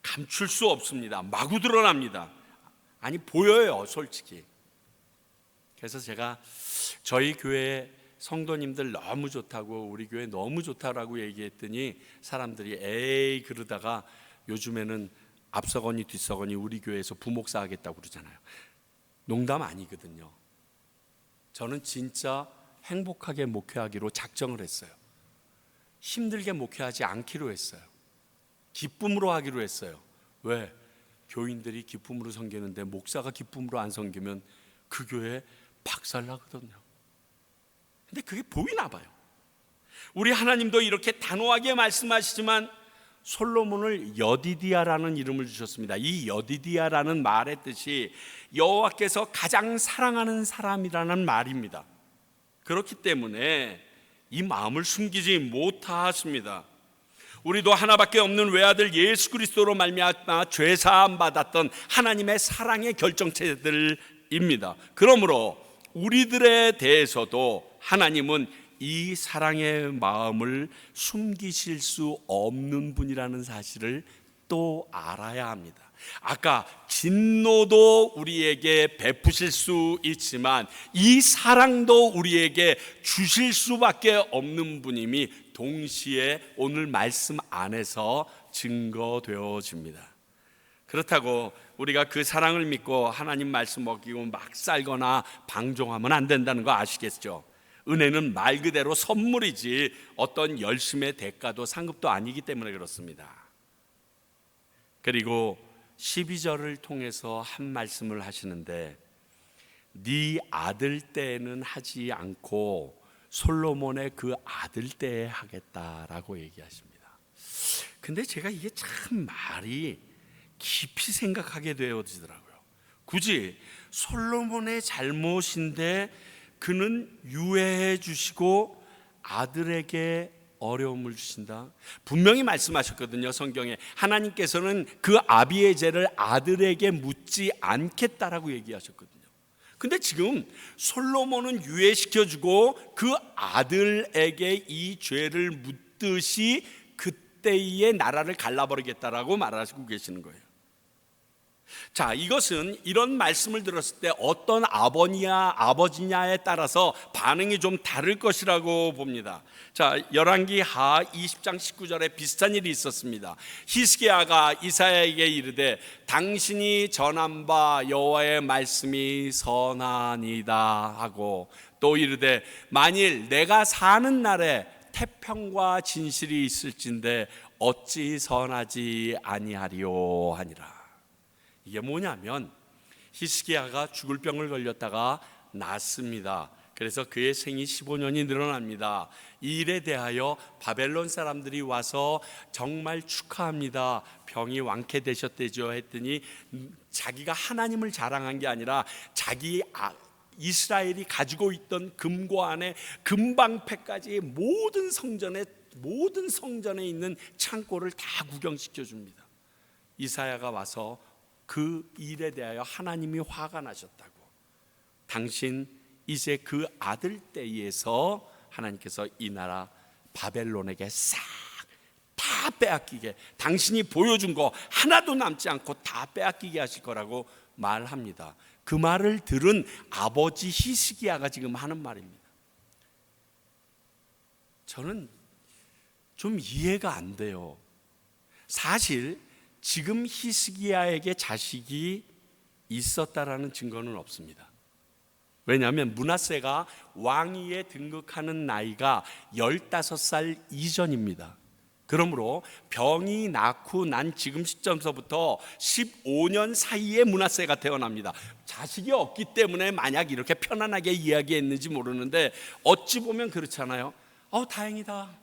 감출 수 없습니다. 마구 드러납니다. 아니, 보여요, 솔직히. 그래서 제가 저희 교회 성도님들 너무 좋다고, 우리 교회 너무 좋다라고 얘기했더니 사람들이 에이 그러다가 요즘에는 앞서거니 뒤서거니 우리 교회에서 부목사 하겠다고 그러잖아요. 농담 아니거든요. 저는 진짜 행복하게 목회하기로 작정을 했어요. 힘들게 목회하지 않기로 했어요. 기쁨으로 하기로 했어요. 왜? 교인들이 기쁨으로 섬기는데 목사가 기쁨으로 안 섬기면 그 교회 박살나거든요. 근데 그게 보이나 봐요. 우리 하나님도 이렇게 단호하게 말씀하시지만 솔로몬을 여디디아라는 이름을 주셨습니다. 이 여디디아라는 말의 뜻이 여호와께서 가장 사랑하는 사람이라는 말입니다. 그렇기 때문에 이 마음을 숨기지 못하십니다. 우리도 하나밖에 없는 외아들 예수 그리스도로 말미암아 죄 사함 받았던 하나님의 사랑의 결정체들입니다. 그러므로 우리들에 대해서도 하나님은 이 사랑의 마음을 숨기실 수 없는 분이라는 사실을 또 알아야 합니다. 아까 진노도 우리에게 베푸실 수 있지만 이 사랑도 우리에게 주실 수밖에 없는 분임이 동시에 오늘 말씀 안에서 증거되어집니다. 그렇다고 우리가 그 사랑을 믿고 하나님 말씀 먹이고 막 살거나 방종하면 안 된다는 거 아시겠죠? 은혜는 말 그대로 선물이지 어떤 열심의 대가도 상급도 아니기 때문에 그렇습니다. 그리고 12절을 통해서 한 말씀을 하시는데 네 아들 때에는 하지 않고 솔로몬의 그 아들 때에 하겠다라고 얘기하십니다. 근데 제가 이게 참 말이 깊이 생각하게 되어지더라고요. 굳이 솔로몬의 잘못인데 그는 유예해 주시고 아들에게 어려움을 주신다. 분명히 말씀하셨거든요. 성경에 하나님께서는 그 아비에제를 아들에게 묻지 않겠다라고 얘기하셨거든요. 근데 지금 솔로몬은 유예시켜주고 그 아들에게 이 죄를 묻듯이 그때의 나라를 갈라버리겠다라고 말하시고 계시는 거예요. 자, 이것은 이런 말씀을 들었을 때 어떤 아버지냐에 따라서 반응이 좀 다를 것이라고 봅니다. 자, 열왕기 하 20장 19절에 비슷한 일이 있었습니다. 히스기야가 이사야에게 이르되 당신이 전한 바 여호와의 말씀이 선하니다 하고 또 이르되 만일 내가 사는 날에 태평과 진실이 있을진데 어찌 선하지 아니하리요 하니라. 이게 뭐냐면 히스기야가 죽을 병을 걸렸다가 낫습니다. 그래서 그의 생이 15년이 늘어납니다. 이 일에 대하여 바벨론 사람들이 와서 정말 축하합니다. 병이 완쾌되셨대죠 했더니 자기가 하나님을 자랑한 게 아니라 자기 이스라엘이 가지고 있던 금고 안에 금방패까지 모든 성전에 있는 창고를 다 구경시켜 줍니다. 이사야가 와서 그 일에 대하여 하나님이 화가 나셨다고. 당신 이제 그 아들 때에서 하나님께서 이 나라 바벨론에게 싹 다 빼앗기게, 당신이 보여준 거 하나도 남지 않고 다 빼앗기게 하실 거라고 말합니다. 그 말을 들은 아버지 히스기야가 지금 하는 말입니다. 저는 좀 이해가 안 돼요. 사실 지금 히스기야에게 자식이 있었다라는 증거는 없습니다. 왜냐하면 므낫세가 왕위에 등극하는 나이가 15살 이전입니다. 그러므로 병이 낳고 난 지금 시점서부터 15년 사이에 므낫세가 태어납니다. 자식이 없기 때문에 만약 이렇게 편안하게 이야기했는지 모르는데 어찌 보면 그렇잖아요. 다행이다,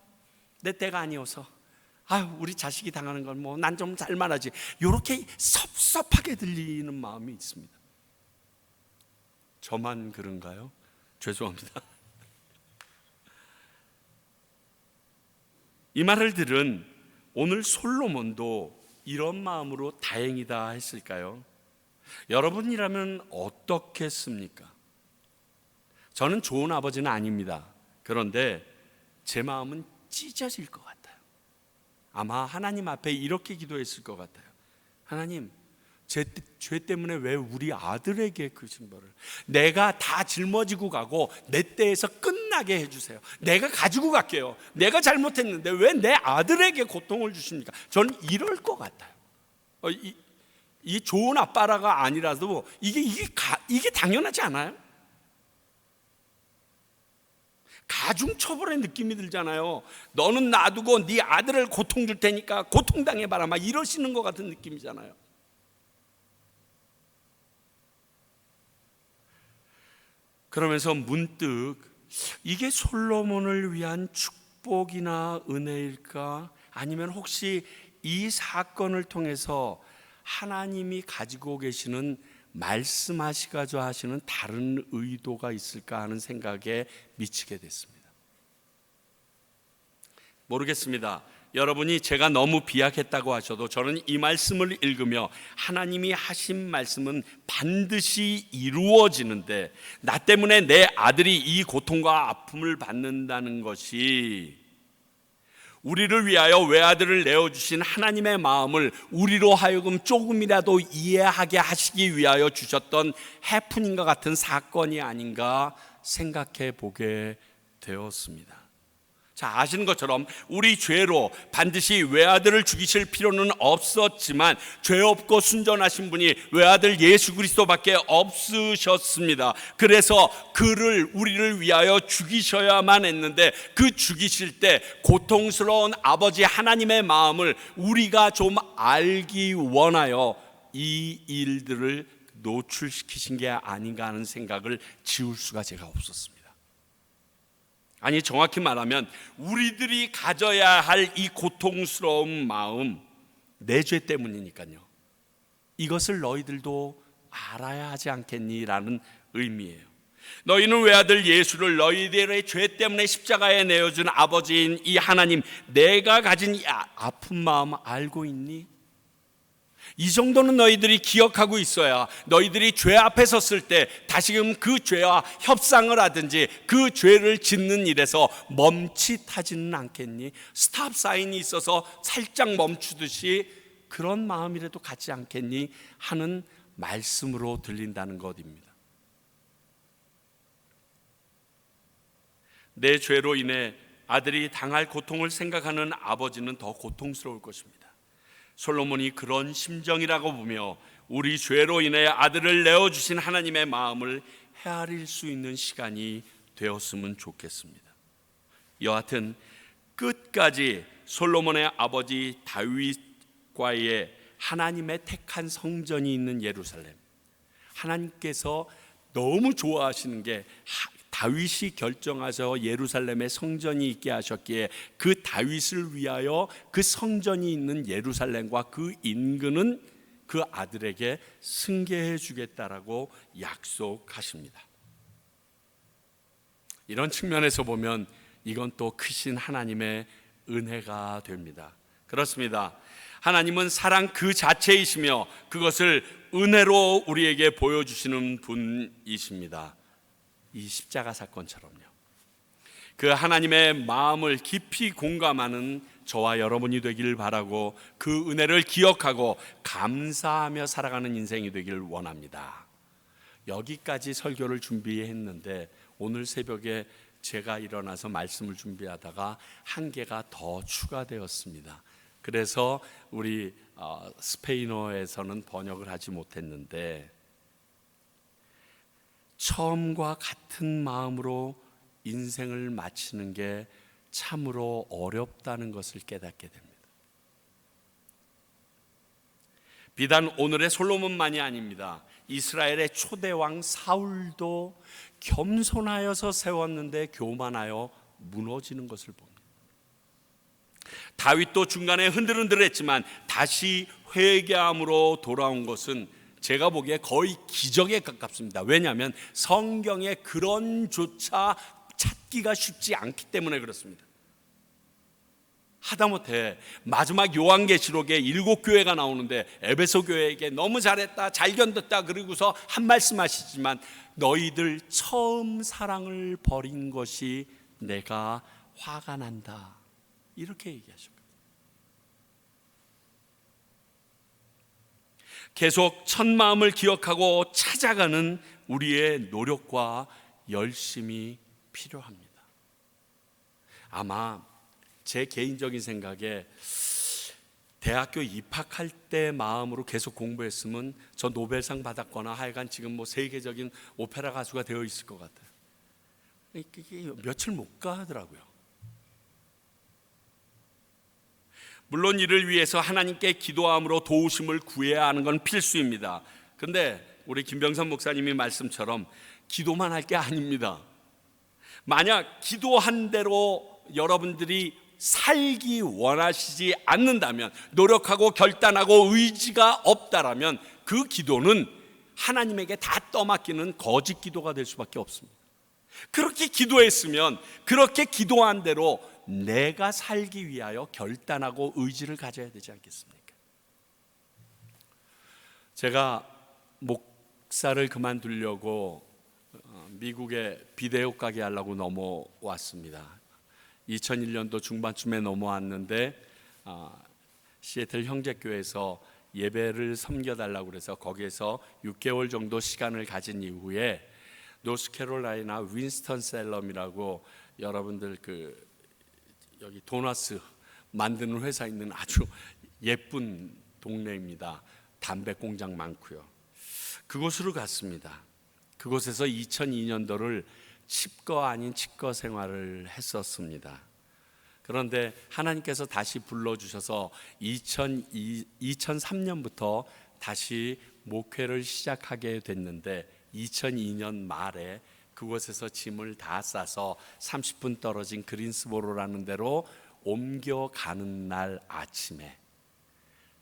내 때가 아니어서. 우리 자식이 당하는 건 뭐 난 좀 잘 말하지, 이렇게 섭섭하게 들리는 마음이 있습니다. 저만 그런가요? 죄송합니다. 이 말을 들은 오늘 솔로몬도 이런 마음으로 다행이다 했을까요? 여러분이라면 어떻겠습니까? 저는 좋은 아버지는 아닙니다. 그런데 제 마음은 찢어질 것 같아요. 아마 하나님 앞에 이렇게 기도했을 것 같아요. 하나님, 죄 때문에 왜 우리 아들에게 그 징벌을, 내가 다 짊어지고 가고 내 때에서 끝나게 해주세요. 내가 가지고 갈게요. 내가 잘못했는데 왜 내 아들에게 고통을 주십니까? 저는 이럴 것 같아요. 이 좋은 아빠라가 아니라도 이게 당연하지 않아요? 가중처벌의 느낌이 들잖아요. 너는 놔두고 네 아들을 고통 줄 테니까 고통당해봐라, 막 이러시는 것 같은 느낌이잖아요. 그러면서 문득 이게 솔로몬을 위한 축복이나 은혜일까? 아니면 혹시 이 사건을 통해서 하나님이 가지고 계시는, 말씀하시고자 하시는 다른 의도가 있을까 하는 생각에 미치게 됐습니다. 모르겠습니다. 여러분이 제가 너무 비약했다고 하셔도 저는 이 말씀을 읽으며 하나님이 하신 말씀은 반드시 이루어지는데, 나 때문에 내 아들이 이 고통과 아픔을 받는다는 것이 우리를 위하여 외아들을 내어주신 하나님의 마음을 우리로 하여금 조금이라도 이해하게 하시기 위하여 주셨던 해프닝과 같은 사건이 아닌가 생각해 보게 되었습니다. 자, 아시는 것처럼 우리 죄로 반드시 외아들을 죽이실 필요는 없었지만 죄 없고 순전하신 분이 외아들 예수 그리스도밖에 없으셨습니다. 그래서 그를, 우리를 위하여 죽이셔야만 했는데, 그 죽이실 때 고통스러운 아버지 하나님의 마음을 우리가 좀 알기 원하여 이 일들을 노출시키신 게 아닌가 하는 생각을 지울 수가 제가 없었습니다. 아니, 정확히 말하면 우리들이 가져야 할 이 고통스러운 마음, 내 죄 때문이니까요. 이것을 너희들도 알아야 하지 않겠니라는 의미예요. 너희는 외아들 예수를 너희들의 죄 때문에 십자가에 내어준 아버지인 이 하나님, 내가 가진 이 아픈 마음 알고 있니? 이 정도는 너희들이 기억하고 있어야 너희들이 죄 앞에 섰을 때 다시금 그 죄와 협상을 하든지 그 죄를 짓는 일에서 멈칫하지는 않겠니? 스탑 사인이 있어서 살짝 멈추듯이 그런 마음이라도 갖지 않겠니? 하는 말씀으로 들린다는 것입니다. 내 죄로 인해 아들이 당할 고통을 생각하는 아버지는 더 고통스러울 것입니다. 솔로몬이 그런 심정이라고 보며 우리 죄로 인해 아들을 내어주신 하나님의 마음을 헤아릴 수 있는 시간이 되었으면 좋겠습니다. 여하튼 끝까지 솔로몬의 아버지 다윗과의 하나님의 택한 성전이 있는 예루살렘, 하나님께서 너무 좋아하시는 게 다윗이 결정하셔 예루살렘에 성전이 있게 하셨기에 그 다윗을 위하여 그 성전이 있는 예루살렘과 그 인근은 그 아들에게 승계해 주겠다라고 약속하십니다. 이런 측면에서 보면 이건 또 크신 하나님의 은혜가 됩니다. 그렇습니다. 하나님은 사랑 그 자체이시며 그것을 은혜로 우리에게 보여주시는 분이십니다. 이 십자가 사건처럼요. 그 하나님의 마음을 깊이 공감하는 저와 여러분이 되길 바라고 그 은혜를 기억하고 감사하며 살아가는 인생이 되길 원합니다. 여기까지 설교를 준비했는데 오늘 새벽에 제가 일어나서 말씀을 준비하다가 한 개가 더 추가되었습니다. 그래서 우리 스페인어에서는 번역을 하지 못했는데, 처음과 같은 마음으로 인생을 마치는 게 참으로 어렵다는 것을 깨닫게 됩니다. 비단 오늘의 솔로몬만이 아닙니다. 이스라엘의 초대왕 사울도 겸손하여서 세웠는데 교만하여 무너지는 것을 봅니다. 다윗도 중간에 흔들흔들했지만 다시 회개함으로 돌아온 것은 제가 보기에 거의 기적에 가깝습니다. 왜냐하면 성경에 그런 조차 찾기가 쉽지 않기 때문에 그렇습니다. 하다못해 마지막 요한계시록에 7교회가 나오는데 에베소 교회에게 너무 잘했다, 잘 견뎠다 그러고서 한 말씀 하시지만 너희들 처음 사랑을 버린 것이 내가 화가 난다, 이렇게 얘기하셨거든요. 계속 첫 마음을 기억하고 찾아가는 우리의 노력과 열심이 필요합니다. 아마 제 개인적인 생각에 대학교 입학할 때 마음으로 계속 공부했으면 저 노벨상 받았거나 하여간 지금 뭐 세계적인 오페라 가수가 되어 있을 것 같아요. 이게 며칠 못 가더라고요. 물론 이를 위해서 하나님께 기도함으로 도우심을 구해야 하는 건 필수입니다. 그런데 우리 김병선 목사님이 말씀처럼 기도만 할 게 아닙니다. 만약 기도한 대로 여러분들이 살기 원하시지 않는다면, 노력하고 결단하고 의지가 없다라면 그 기도는 하나님에게 다 떠맡기는 거짓 기도가 될 수밖에 없습니다. 그렇게 기도했으면 그렇게 기도한 대로 내가 살기 위하여 결단하고 의지를 가져야 되지 않겠습니까? 제가 목사를 그만두려고 미국에 비데오 가게 하려고 넘어왔습니다. 2001년도 중반쯤에 넘어왔는데 시애틀 형제교회에서 예배를 섬겨달라고 그래서 거기에서 6개월 정도 시간을 가진 이후에 노스캐롤라이나 윈스턴셀럼이라고 여러분들 여기 도너스 만드는 회사 있는 아주 예쁜 동네입니다. 담배 공장 많고요. 그곳으로 갔습니다. 그곳에서 2002년도를 칩거 아닌 칩거 생활을 했었습니다. 그런데 하나님께서 다시 불러주셔서 2003년부터 다시 목회를 시작하게 됐는데 2002년 말에 그곳에서 짐을 다 싸서 30분 떨어진 그린스보로라는 데로 옮겨가는 날 아침에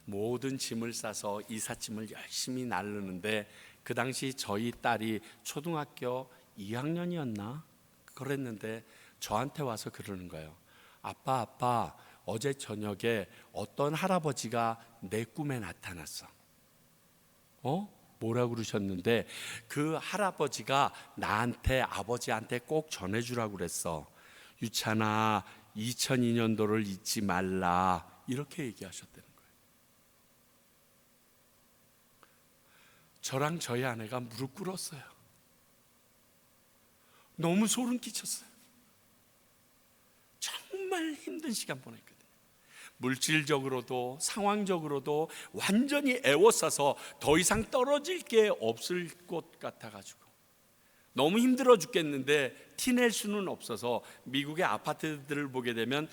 모든 짐을 싸서 이삿짐을 열심히 나르는데 그 당시 저희 딸이 초등학교 2학년이었나? 그랬는데 저한테 와서 그러는 거예요. 아빠, 어제 저녁에 어떤 할아버지가 내 꿈에 나타났어. 뭐라 그러셨는데 그 할아버지가 나한테, 아버지한테 꼭 전해주라고 그랬어. 유찬아, 2002년도를 잊지 말라, 이렇게 얘기하셨다는 거예요. 저랑 저희 아내가 무릎 꿇었어요. 너무 소름 끼쳤어요. 정말 힘든 시간 보냈거든요. 물질적으로도 상황적으로도 완전히 애워싸서 더 이상 떨어질 게 없을 것 같아가지고 너무 힘들어 죽겠는데 티낼 수는 없어서 미국의 아파트들을 보게 되면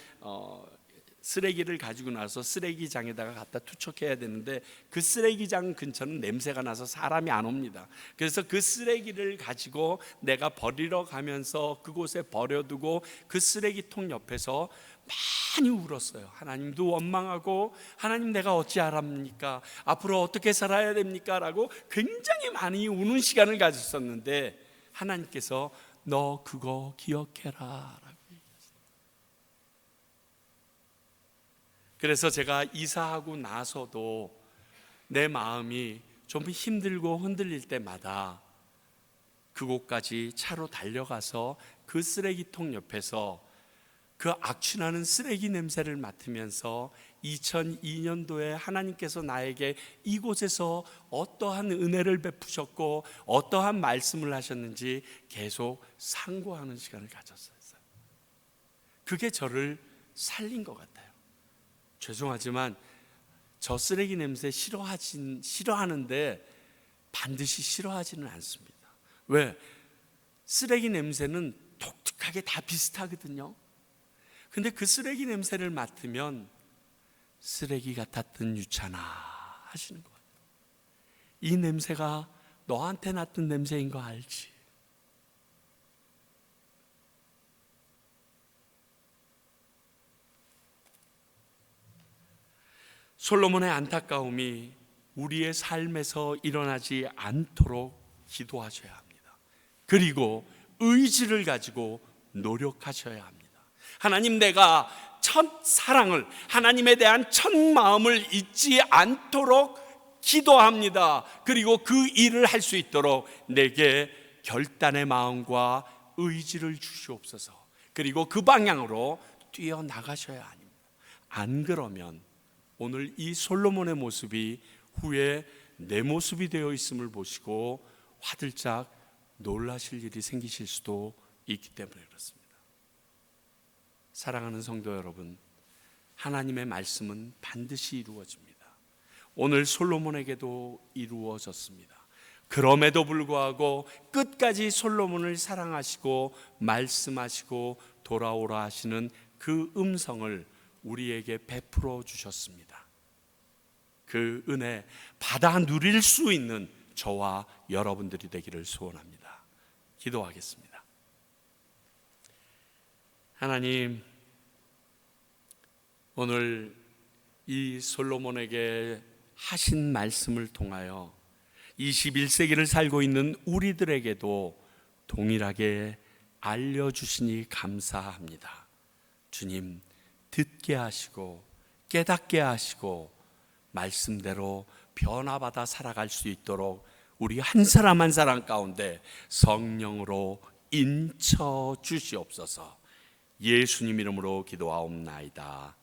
쓰레기를 가지고 나서 쓰레기장에다가 갖다 투척해야 되는데 그 쓰레기장 근처는 냄새가 나서 사람이 안 옵니다. 그래서 그 쓰레기를 가지고 내가 버리러 가면서 그곳에 버려두고 그 쓰레기통 옆에서 많이 울었어요. 하나님도 원망하고, 하나님 내가 어찌 알합니까? 앞으로 어떻게 살아야 됩니까? 라고 굉장히 많이 우는 시간을 가졌었는데 하나님께서 너 그거 기억해라. 그래서 제가 이사하고 나서도 내 마음이 좀 힘들고 흔들릴 때마다 그곳까지 차로 달려가서 그 쓰레기통 옆에서 그 악취나는 쓰레기 냄새를 맡으면서 2002년도에 하나님께서 나에게 이곳에서 어떠한 은혜를 베푸셨고 어떠한 말씀을 하셨는지 계속 상고하는 시간을 가졌어요. 그게 저를 살린 것 같아요. 죄송하지만 저 쓰레기 냄새 싫어하는데 반드시 싫어하지는 않습니다. 왜? 쓰레기 냄새는 독특하게 다 비슷하거든요. 근데 그 쓰레기 냄새를 맡으면 쓰레기 같았던 유찬아 하시는 거예요. 이 냄새가 너한테 났던 냄새인 거 알지? 솔로몬의 안타까움이 우리의 삶에서 일어나지 않도록 기도하셔야 합니다. 그리고 의지를 가지고 노력하셔야 합니다. 하나님, 내가 첫 사랑을, 하나님에 대한 첫 마음을 잊지 않도록 기도합니다. 그리고 그 일을 할 수 있도록 내게 결단의 마음과 의지를 주시옵소서. 그리고 그 방향으로 뛰어나가셔야 합니다. 안 그러면 오늘 이 솔로몬의 모습이 후에 내 모습이 되어 있음을 보시고 화들짝 놀라실 일이 생기실 수도 있기 때문에 그렇습니다. 사랑하는 성도 여러분, 하나님의 말씀은 반드시 이루어집니다. 오늘 솔로몬에게도 이루어졌습니다. 그럼에도 불구하고 끝까지 솔로몬을 사랑하시고 말씀하시고 돌아오라 하시는 그 음성을 우리에게 베풀어 주셨습니다. 그 은혜 받아 누릴 수 있는 저와 여러분들이 되기를 소원합니다. 기도하겠습니다. 하나님, 오늘 이 솔로몬에게 하신 말씀을 통하여 21세기를 살고 있는 우리들에게도 동일하게 알려주시니 감사합니다. 주님, 듣게 하시고 깨닫게 하시고 말씀대로 변화받아 살아갈 수 있도록 우리 한 사람 한 사람 가운데 성령으로 인쳐 주시옵소서. 예수님 이름으로 기도하옵나이다.